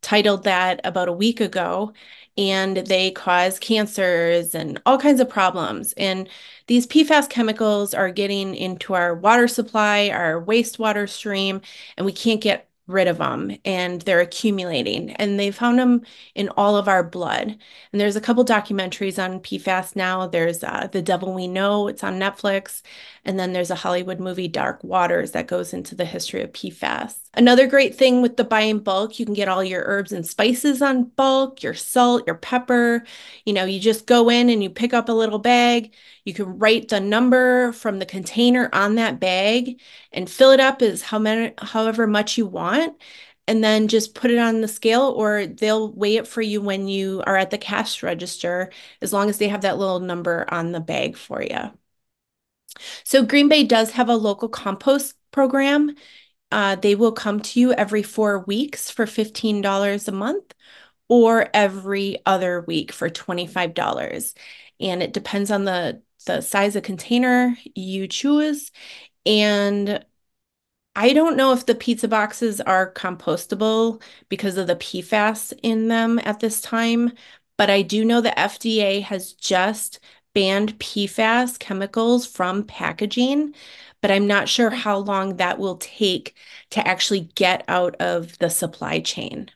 titled that about a week ago, and they cause cancers and all kinds of problems. And these PFAS chemicals are getting into our water supply, our wastewater stream, and we can't get rid of them, and they're accumulating, and they found them in all of our blood. And there's a couple documentaries on PFAS now. There's The Devil We Know, it's on Netflix, and then there's a Hollywood movie, Dark Waters, that goes into the history of PFAS. Another great thing with the buy in bulk, you can get all your herbs and spices on bulk, your salt, your pepper. You just go in and you pick up a little bag. You can write the number from the container on that bag and fill it up as however much you want, and then just put it on the scale, or they'll weigh it for you when you are at the cash register, as long as they have that little number on the bag for you. So Green Bay does have a local compost program. They will come to you every 4 weeks for $15 a month, or every other week for $25. And it depends on the size of container you choose. And I don't know if the pizza boxes are compostable because of the PFAS in them at this time, but I do know the FDA has just banned PFAS chemicals from packaging, but I'm not sure how long that will take to actually get out of the supply chain.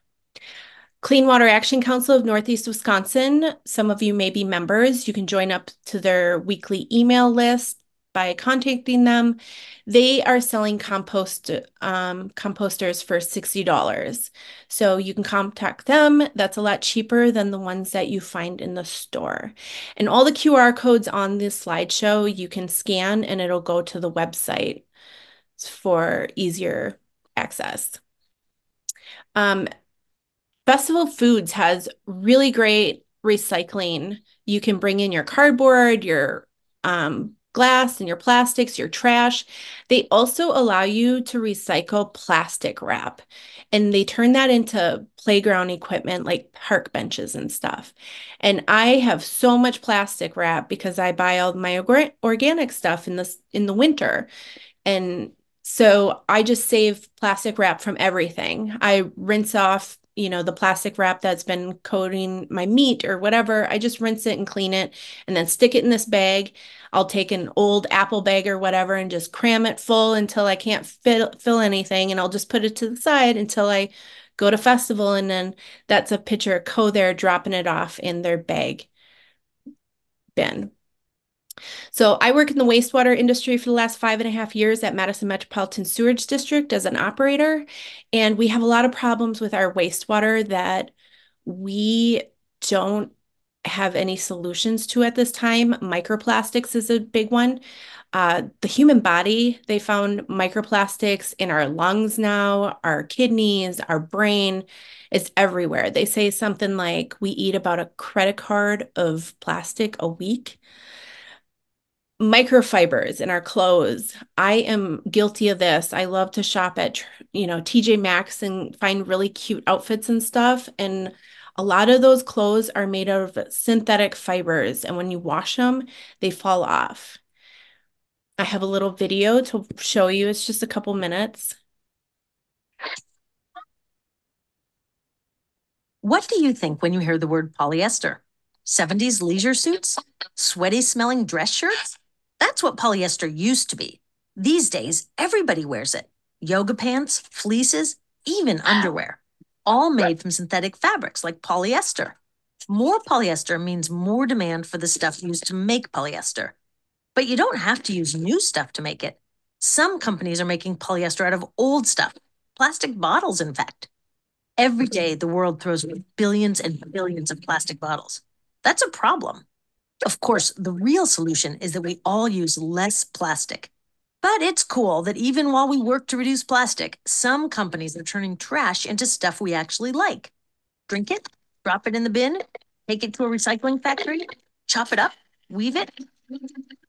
Clean Water Action Council of Northeast Wisconsin, some of you may be members. You can join up to their weekly email list by contacting them. They are selling composters for $60. So you can contact them. That's a lot cheaper than the ones that you find in the store. And all the QR codes on this slideshow you can scan and it'll go to the website for easier access. Festival Foods has really great recycling. You can bring in your cardboard, your glass and your plastics, your trash. They also allow you to recycle plastic wrap, and they turn that into playground equipment like park benches and stuff. And I have so much plastic wrap because I buy all my organic stuff in the winter. And so I just save plastic wrap from everything. I rinse off, the plastic wrap that's been coating my meat or whatever. I just rinse it and clean it and then stick it in this bag. I'll take an old Apple bag or whatever and just cram it full until I can't fill anything. And I'll just put it to the side until I go to festival. And then that's a picture of Co there dropping it off in their bag bin. So I work in the wastewater industry for the last 5.5 years at Madison Metropolitan Sewerage District as an operator. And we have a lot of problems with our wastewater that we don't have any solutions to at this time. Microplastics is a big one. The human body, they found microplastics in our lungs now, our kidneys, our brain. It's everywhere. They say something like we eat about a credit card of plastic a week. Microfibers in our clothes. I am guilty of this. I love to shop at, TJ Maxx and find really cute outfits and stuff. And a lot of those clothes are made out of synthetic fibers. And when you wash them, they fall off. I have a little video to show you. It's just a couple minutes. What do you think when you hear the word polyester? 70s leisure suits? Sweaty smelling dress shirts? That's what polyester used to be. These days, everybody wears it. Yoga pants, fleeces, even underwear. All made from synthetic fabrics like polyester. More polyester means more demand for the stuff used to make polyester. But you don't have to use new stuff to make it. Some companies are making polyester out of old stuff. Plastic bottles, in fact. Every day, the world throws away billions and billions of plastic bottles. That's a problem. Of course, the real solution is that we all use less plastic. But it's cool that even while we work to reduce plastic, some companies are turning trash into stuff we actually like. Drink it, drop it in the bin, take it to a recycling factory, chop it up, weave it,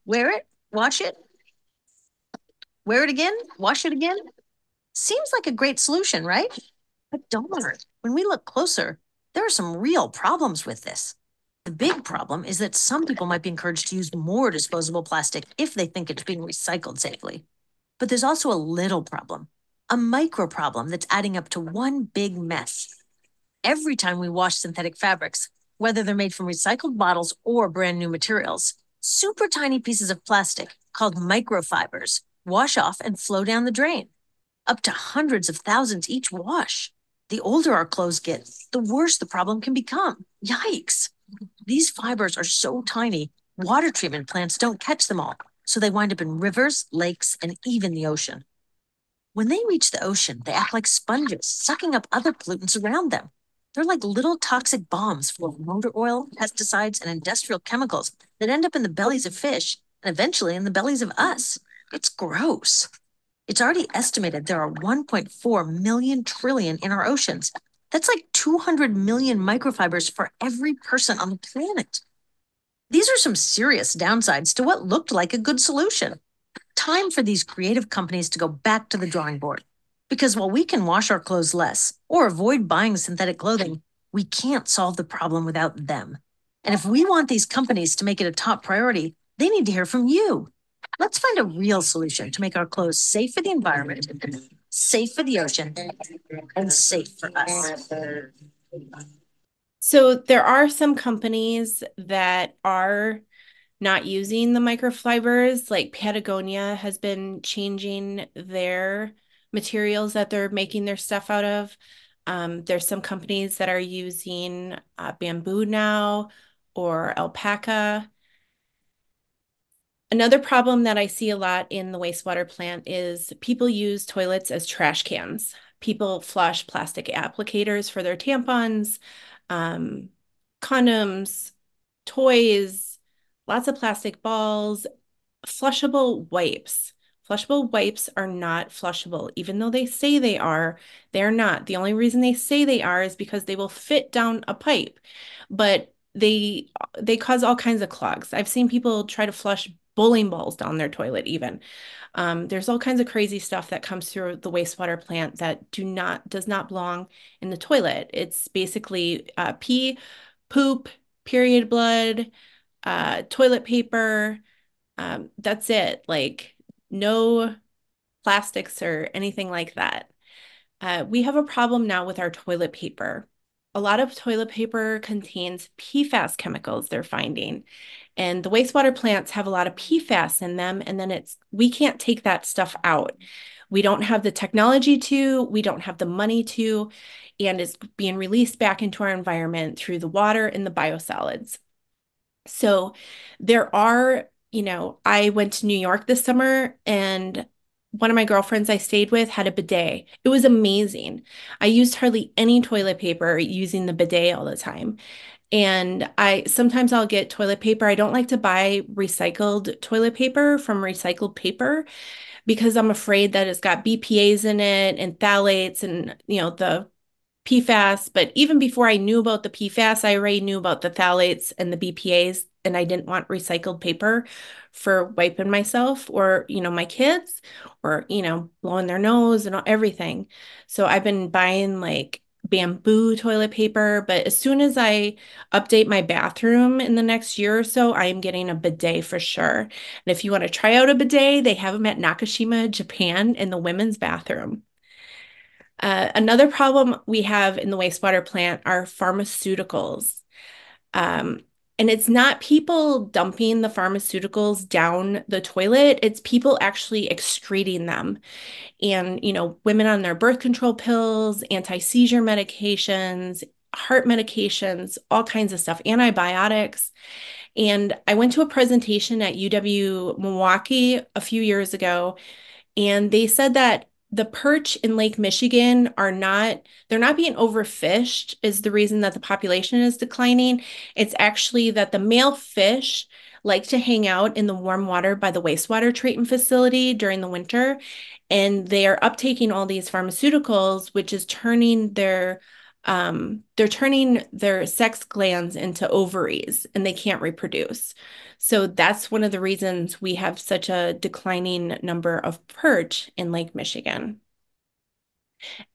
wear it, wash it, wear it again, wash it again. Seems like a great solution, right? But don't worry, when we look closer, there are some real problems with this. The big problem is that some people might be encouraged to use more disposable plastic if they think it's being recycled safely. But there's also a little problem, a micro problem that's adding up to one big mess. Every time we wash synthetic fabrics, whether they're made from recycled bottles or brand new materials, super tiny pieces of plastic called microfibers wash off and flow down the drain, up to hundreds of thousands each wash. The older our clothes get, the worse the problem can become. Yikes! These fibers are so tiny, water treatment plants don't catch them all, so they wind up in rivers, lakes, and even the ocean. When they reach the ocean, they act like sponges, sucking up other pollutants around them. They're like little toxic bombs full of motor oil, pesticides, and industrial chemicals that end up in the bellies of fish and eventually in the bellies of us. It's gross. It's already estimated there are 1.4 million trillion in our oceans. That's like 200 million microfibers for every person on the planet. These are some serious downsides to what looked like a good solution. Time for these creative companies to go back to the drawing board. Because while we can wash our clothes less or avoid buying synthetic clothing, we can't solve the problem without them. And if we want these companies to make it a top priority, they need to hear from you. Let's find a real solution to make our clothes safe for the environment, safe for the ocean, and safe for us. So there are some companies that are not using the microfibers, like Patagonia has been changing their materials that they're making their stuff out of. There's some companies that are using bamboo now or alpaca. Another problem that I see a lot in the wastewater plant is people use toilets as trash cans. People flush plastic applicators for their tampons, condoms, toys, lots of plastic balls, flushable wipes. Flushable wipes are not flushable. Even though they say they are, they're not. The only reason they say they are is because they will fit down a pipe, but they cause all kinds of clogs. I've seen people try to flush bowling balls down their toilet even. There's all kinds of crazy stuff that comes through the wastewater plant that does not belong in the toilet. It's basically pee, poop, period blood, toilet paper. That's it. Like no plastics or anything like that. We have a problem now with our toilet paper. A lot of toilet paper contains PFAS chemicals they're finding. And the wastewater plants have a lot of PFAS in them, and then we can't take that stuff out. We don't have the technology to, we don't have the money to, and it's being released back into our environment through the water and the biosolids. So there are, I went to New York this summer and one of my girlfriends I stayed with had a bidet. It was amazing. I used hardly any toilet paper using the bidet all the time. And sometimes I'll get toilet paper. I don't like to buy recycled toilet paper from recycled paper because I'm afraid that it's got BPA's in it and phthalates and, the PFAS. But even before I knew about the PFAS, I already knew about the phthalates and the BPA's, and I didn't want recycled paper for wiping myself or, my kids or, blowing their nose and everything. So I've been buying like bamboo toilet paper, but as soon as I update my bathroom in the next year or so, I am getting a bidet for sure. And if you want to try out a bidet, they have them at Nakashima, Japan in the women's bathroom. Another problem we have in the wastewater plant are pharmaceuticals. Um, and it's not people dumping the pharmaceuticals down the toilet, it's people actually excreting them. And, women on their birth control pills, anti-seizure medications, heart medications, all kinds of stuff, antibiotics. And I went to a presentation at UW Milwaukee a few years ago, and they said that the perch in Lake Michigan they're not being overfished is the reason that the population is declining. It's actually that the male fish like to hang out in the warm water by the wastewater treatment facility during the winter. And they are uptaking all these pharmaceuticals, which is they're turning their sex glands into ovaries and they can't reproduce. So that's one of the reasons we have such a declining number of perch in Lake Michigan.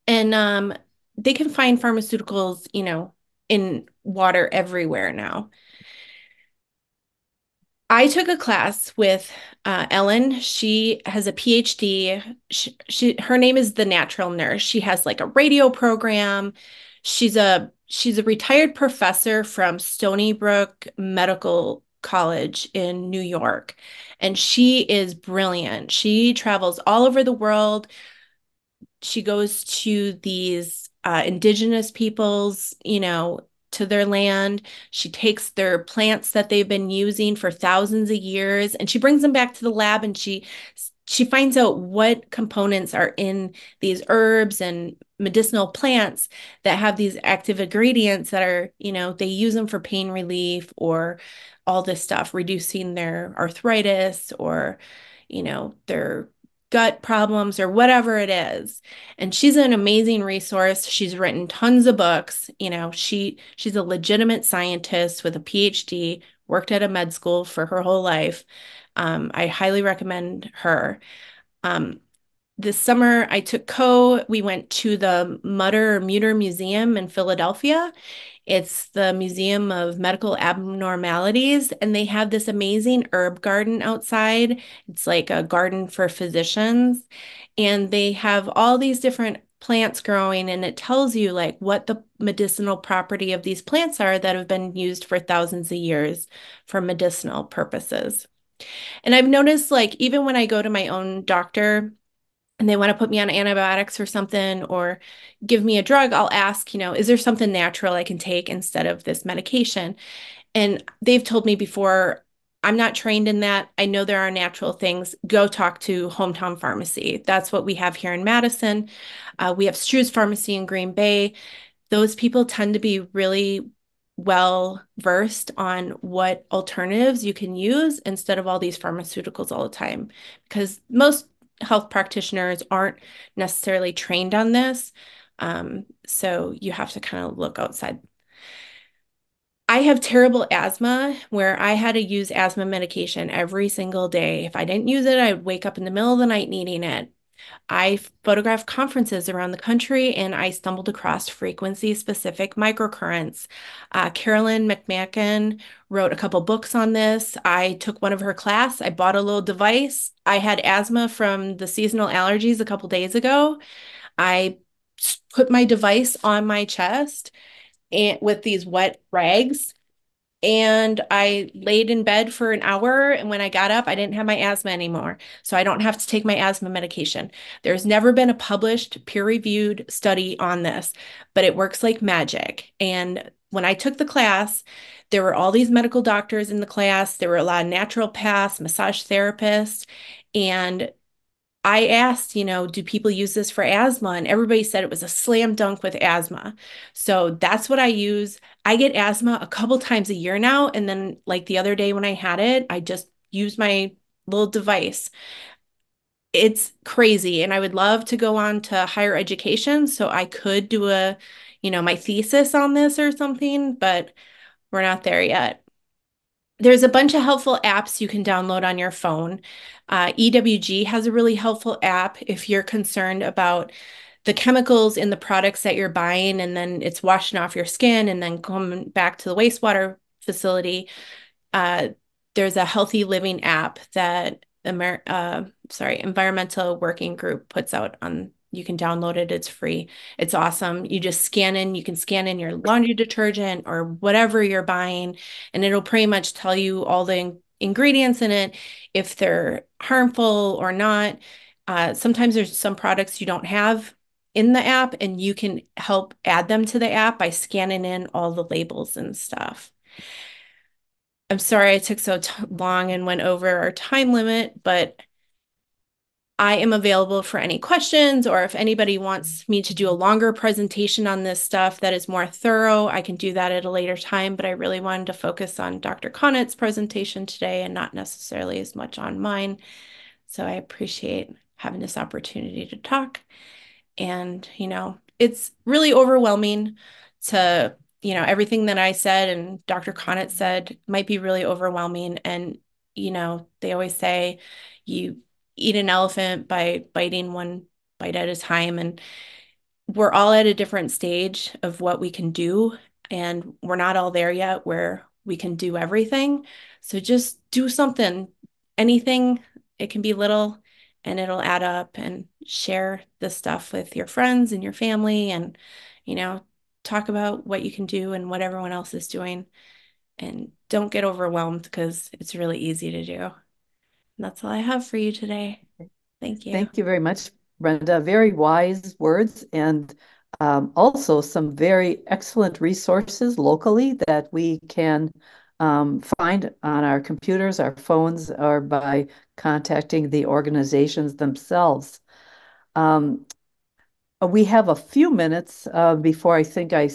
And they can find pharmaceuticals, in water everywhere now. I took a class with Ellen. She has a PhD. Her name is the Natural Nurse. She has like a radio program. She's a retired professor from Stony Brook Medical College in New York, and she is brilliant. She travels all over the world. She goes to these indigenous peoples, to their land. She takes their plants that they've been using for thousands of years and she brings them back to the lab, and she finds out what components are in these herbs and medicinal plants that have these active ingredients that are, they use them for pain relief or all this stuff, reducing their arthritis or, their gut problems or whatever it is. And she's an amazing resource. She's written tons of books. She's a legitimate scientist with a PhD, worked at a med school for her whole life. I highly recommend her. Um, this summer, I took we went to the Mutter Museum in Philadelphia. It's the Museum of Medical Abnormalities, and they have this amazing herb garden outside. It's like a garden for physicians, and they have all these different plants growing, and it tells you like what the medicinal property of these plants are that have been used for thousands of years for medicinal purposes. And I've noticed like even when I go to my own doctor, and they want to put me on antibiotics or something or give me a drug, I'll ask, is there something natural I can take instead of this medication? And they've told me before, I'm not trained in that. I know there are natural things. Go talk to Hometown Pharmacy. That's what we have here in Madison. We have Stru's Pharmacy in Green Bay. Those people tend to be really well versed on what alternatives you can use instead of all these pharmaceuticals all the time, because most health practitioners aren't necessarily trained on this. So you have to kind of look outside. I have terrible asthma where I had to use asthma medication every single day. If I didn't use it, I would wake up in the middle of the night needing it. I photographed conferences around the country and I stumbled across frequency-specific microcurrents. Carolyn McMacken wrote a couple books on this. I took one of her class. I bought a little device. I had asthma from the seasonal allergies a couple days ago. I put my device on my chest and with these wet rags, and I laid in bed for an hour. And when I got up, I didn't have my asthma anymore. So I don't have to take my asthma medication. There's never been a published peer-reviewed study on this, but it works like magic. And when I took the class, there were all these medical doctors in the class. There were a lot of naturopaths, massage therapists, and I asked, do people use this for asthma? And everybody said it was a slam dunk with asthma. So that's what I use. I get asthma a couple times a year now. And then like the other day when I had it, I just used my little device. It's crazy. And I would love to go on to higher education so I could do my thesis on this or something, but we're not there yet. There's a bunch of helpful apps you can download on your phone. EWG has a really helpful app if you're concerned about the chemicals in the products that you're buying and then it's washing off your skin and then coming back to the wastewater facility. Uh, there's a healthy living app that Environmental Working Group puts out on. You can download it. It's free. It's awesome. You just scan in. You can scan in your laundry detergent or whatever you're buying, and it'll pretty much tell you all the ingredients in it, if they're harmful or not. Sometimes there's some products you don't have in the app, and you can help add them to the app by scanning in all the labels and stuff. I'm sorry I took so long and went over our time limit, but I am available for any questions, or if anybody wants me to do a longer presentation on this stuff that is more thorough, I can do that at a later time, but I really wanted to focus on Dr. Connett's presentation today and not necessarily as much on mine. So I appreciate having this opportunity to talk. And, it's really overwhelming to, everything that I said and Dr. Connett said might be really overwhelming. And, they always say you eat an elephant by biting one bite at a time. And we're all at a different stage of what we can do. And we're not all there yet where we can do everything. So just do something, anything. It can be little and it'll add up, and share this stuff with your friends and your family and, talk about what you can do and what everyone else is doing. And don't get overwhelmed because it's really easy to do. And that's all I have for you today. Thank you. Thank you very much, Brenda. Very wise words, and also some very excellent resources locally that we can find on our computers, our phones, or by contacting the organizations themselves. We have a few minutes before I think I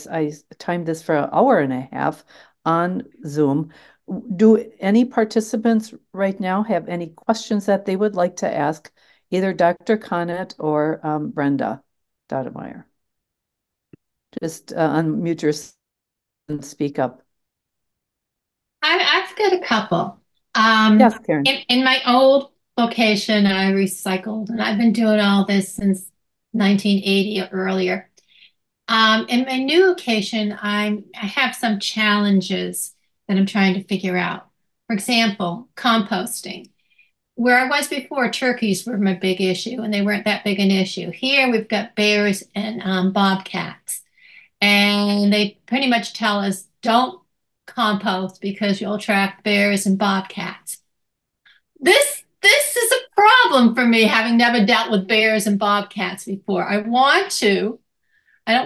timed this for an hour and a half on Zoom. Do any participants right now have any questions that they would like to ask either Dr. Connett or Brenda Staudenmaier? Just unmute yourself and speak up. I've got a couple. Yes, Karen. In my old location, I recycled, and I've been doing all this since 1980 or earlier. In my new location, I have some challenges that I'm trying to figure out. For example, composting. Where I was before, turkeys were my big issue, and they weren't that big an issue. Here, we've got bears and bobcats, and they pretty much tell us don't compost because you'll attract bears and bobcats. This is a problem for me, having never dealt with bears and bobcats before. I don't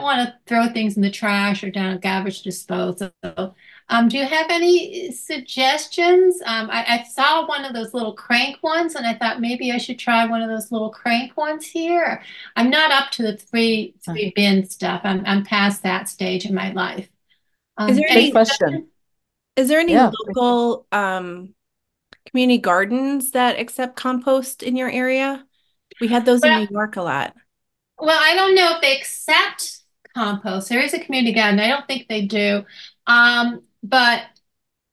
want to throw things in the trash or down a garbage disposal. Do you have any suggestions? I saw one of those little crank ones, and I thought maybe I should try one of those little crank ones here. I'm not up to the three bin stuff. I'm past that stage in my life. Is there Great question. Is there any Yeah. local community gardens that accept compost in your area? We had those in Well, New York a lot. well, I don't know if they accept compost. There is a community garden. I don't think they do. But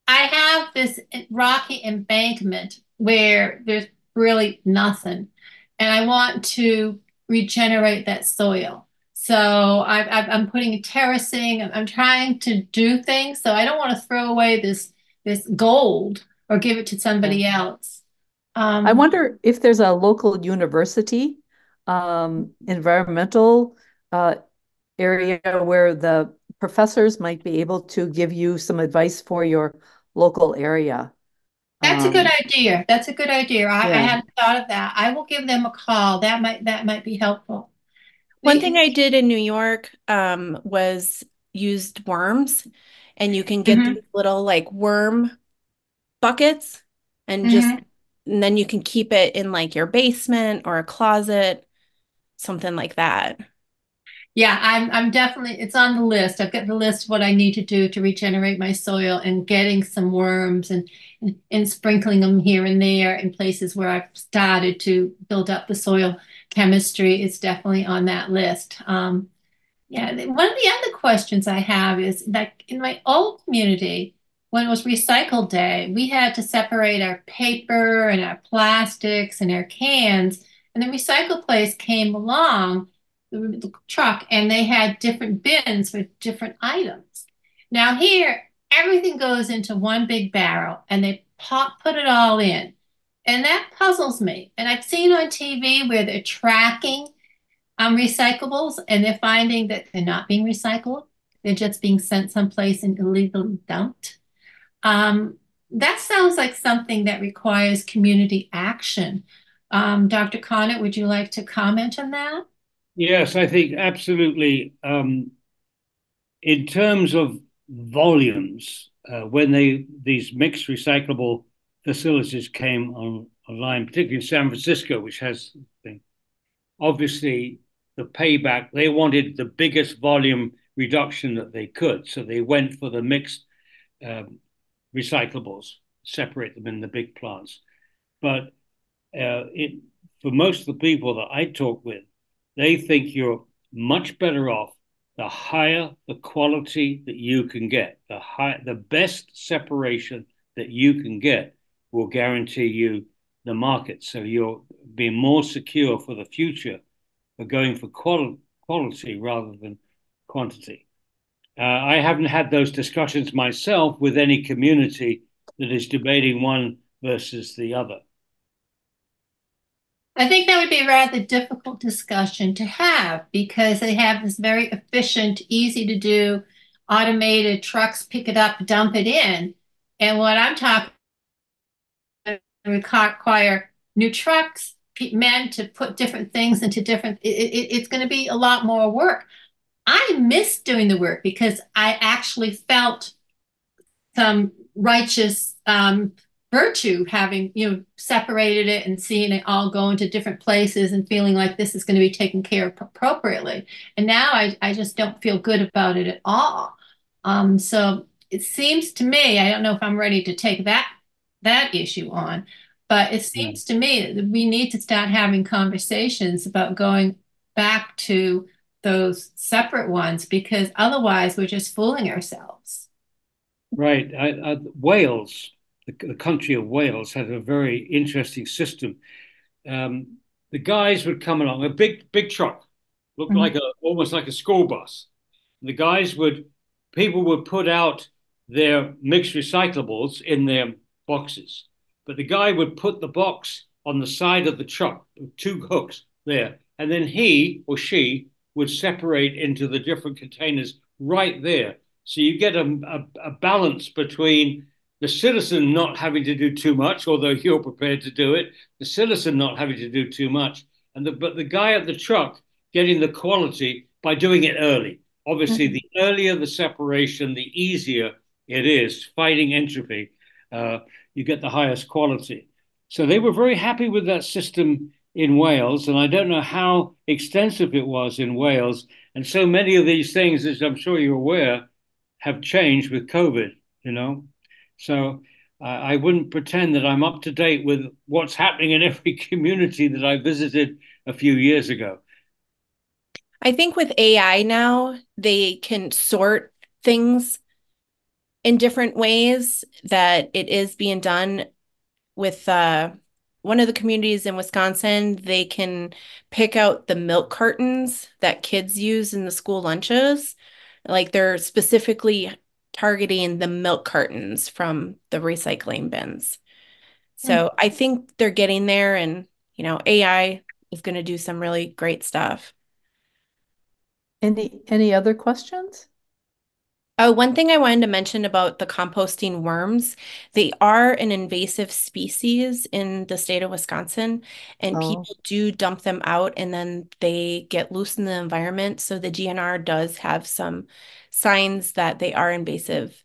I have this rocky embankment where there's really nothing, and I want to regenerate that soil. So I'm putting terracing. I'm trying to do things. So I don't want to throw away this gold or give it to somebody else. I Um, wonder if there's a local university, environmental area where the professors might be able to give you some advice for your local area. that's a good Um, idea. That's a good idea. I yeah. hadn't thought of that. I will give them a call. That might be helpful. One thing The, I did in New York was used worms, and you can get mhm, these little like worm buckets and just mhm. and then you can keep it in like your basement or a closet, something like that. Yeah, I'm definitely, it's on the list. I've got the list of what I need to do to regenerate my soil, and getting some worms and sprinkling them here and there in places where I've started to build up the soil chemistry is definitely on that list. Yeah, one of the other questions I have is that in my old community, when it was recycle day, we had to separate our paper and our plastics and our cans. And the recycle place came along, the truck, and they had different bins for different items. Now here, everything goes into one big barrel and they put it all in. And that puzzles me. And I've seen on TV where they're tracking recyclables, and they're finding that they're not being recycled. They're just being sent someplace and illegally dumped. That sounds like something that requires community action. Dr. Connett, would you like to comment on that? Yes, I think absolutely. In terms of volumes, when these mixed recyclable facilities came online, particularly in San Francisco, which has obviously the payback, they wanted the biggest volume reduction that they could. So they went for the mixed um, recyclables, separate them in the big plants. But it for most of the people that I talk with, they think you're much better off the higher the quality that you can get, the best separation that you can get will guarantee you the market. So you're being more secure for the future for going for quality rather than quantity. I haven't had those discussions myself with any community that is debating one versus the other. I think that would be a rather difficult discussion to have because they have this very efficient, easy to do, automated trucks pick it up, dump it in. And what I'm talking require new trucks, men to put different things into different, it's going to be a lot more work. I miss doing the work because I actually felt some righteous virtue having separated it and seeing it all go into different places and feeling like this is going to be taken care of appropriately. And now I just don't feel good about it at all. So it seems to me, I don't know if I'm ready to take that issue on, but it Yeah. seems to me that we need to start having conversations about going back to those separate ones because otherwise we're just fooling ourselves. Right. Wales, the country of Wales, had a very interesting system. Um, the guys would come along, a big truck, looked like almost like a school bus. The guys would, people would put out their mixed recyclables in their boxes, but the guy would put the box on the side of the truck with two hooks there, and then he or she would separate into the different containers right there. So you get a balance between the citizen not having to do too much, although you're prepared to do it, the citizen not having to do too much, but the guy at the truck getting the quality by doing it early. Obviously, the earlier the separation, the easier it is fighting entropy. You get the highest quality. So they were very happy with that system in Wales, and I don't know how extensive it was in Wales. And so many of these things, as I'm sure you're aware, have changed with COVID. You know, so I wouldn't pretend that I'm up to date with what's happening in every community that I visited a few years ago. I think with AI now, they can sort things in different ways that it is being done with one of the communities in Wisconsin. They can pick out the milk cartons that kids use in the school lunches. Like they're specifically targeting the milk cartons from the recycling bins. So I think they're getting there, and AI is going to do some really great stuff. Any other questions? Oh, one thing I wanted to mention about the composting worms, they are an invasive species in the state of Wisconsin, and Oh, people do dump them out and then they get loose in the environment. So the GNR does have some signs that they are invasive,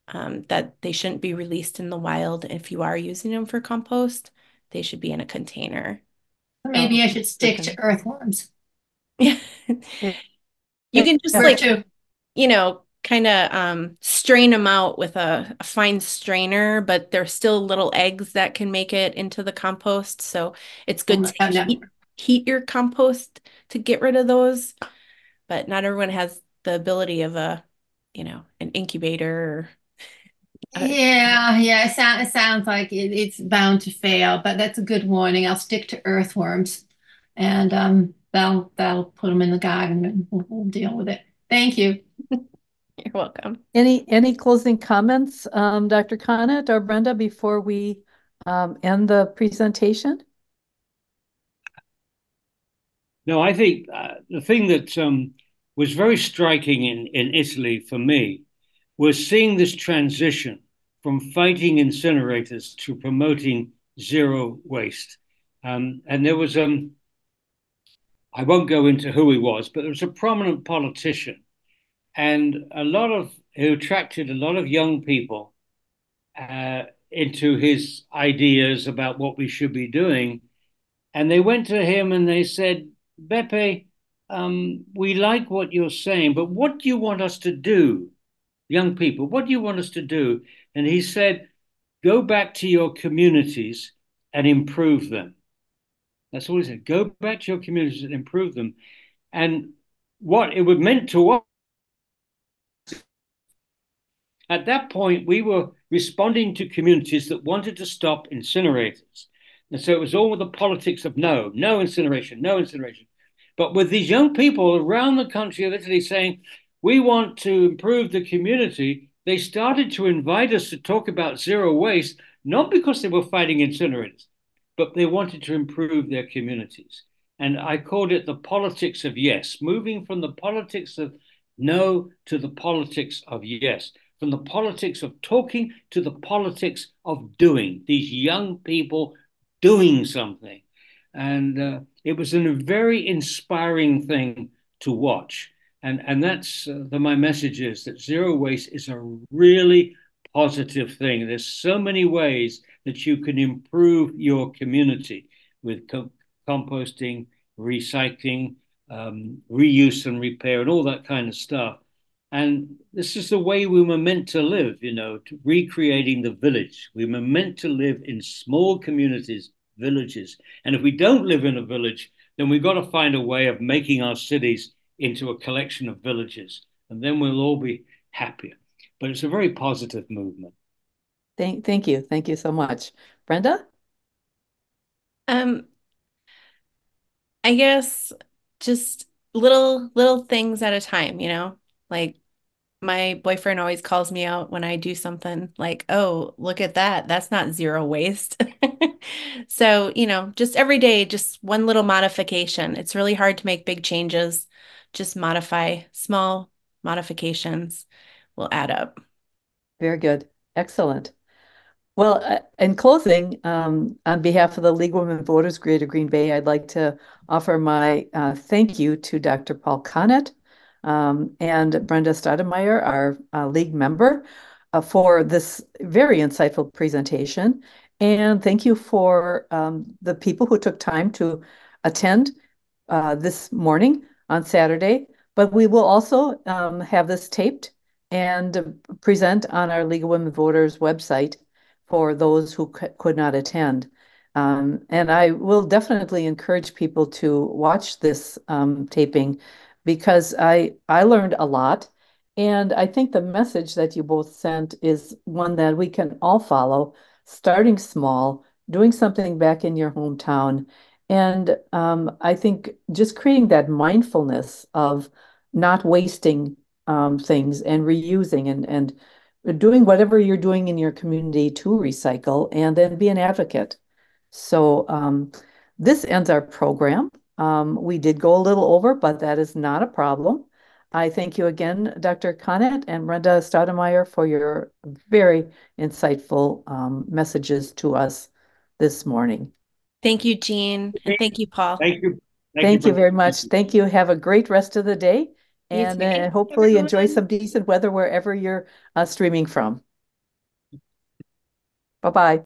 that they shouldn't be released in the wild. If you are using them for compost, they should be in a container. Maybe oh, I should good stick to to know. earthworms. Yeah. You can just Yeah. Where to? kind of strain them out with a fine strainer, but there's still little eggs that can make it into the compost. So it's good to heat your compost to get rid of those. But not everyone has the ability of an incubator. Yeah. It sounds like it's bound to fail, but that's a good warning. I'll stick to earthworms, and that'll put them in the garden, and we'll deal with it. Thank you. You're welcome. Any closing comments, Dr. Connett or Brenda, before we end the presentation? No, I think the thing that was very striking in Italy for me was seeing this transition from fighting incinerators to promoting zero waste. And there was, I won't go into who he was, but there was a prominent politician and who attracted a lot of young people into his ideas about what we should be doing. And they went to him and they said, Beppe, we like what you're saying, but what do you want us to do? Young people, what do you want us to do? And he said, go back to your communities and improve them. That's all he said. Go back to your communities and improve them. And what it would meant to us, at that point, we were responding to communities that wanted to stop incinerators. And so it was all the politics of no incineration, no incineration. But with these young people around the country of Italy saying, we want to improve the community, they started to invite us to talk about zero waste, not because they were fighting incinerators, but they wanted to improve their communities. And I called it the politics of yes, moving from the politics of no to the politics of yes, from the politics of talking to the politics of doing. These young people doing something. And it was a very inspiring thing to watch. And that's my message is that zero waste is a really positive thing. There's so many ways that you can improve your community with composting, recycling, reuse and repair, and all that kind of stuff. And this is the way we were meant to live, recreating the village. We were meant to live in small communities, villages. And if we don't live in a village, then we've got to find a way of making our cities into a collection of villages. And then we'll all be happier. But it's a very positive movement. Thank you. Thank you so much. Brenda? I guess just little things at a time, like my boyfriend always calls me out when I do something like, oh, look at that. That's not zero waste. So, just every day, just one little modification. It's really hard to make big changes. Just modify small modifications will add up. Very good. Excellent. Well, in closing, on behalf of the League of Women Voters Greater Green Bay, I'd like to offer my thank you to Dr. Paul Connett and Brenda Staudenmaier, our league member, for this very insightful presentation. And thank you for the people who took time to attend this morning on Saturday. But we will also have this taped and present on our League of Women Voters website for those who could not attend. And I will definitely encourage people to watch this taping because I learned a lot. And I think the message that you both sent is one that we can all follow, starting small, doing something back in your hometown. And I think just creating that mindfulness of not wasting things and reusing and doing whatever you're doing in your community to recycle and then be an advocate. So this ends our program. We did go a little over, but that is not a problem. I thank you again, Dr. Connett and Brenda Staudenmaier, for your very insightful messages to us this morning. Thank you, Jean, and thank you, Paul. Thank you. Thank you very much. Thank you. Have a great rest of the day and hopefully enjoy some decent weather wherever you're streaming from. Bye-bye.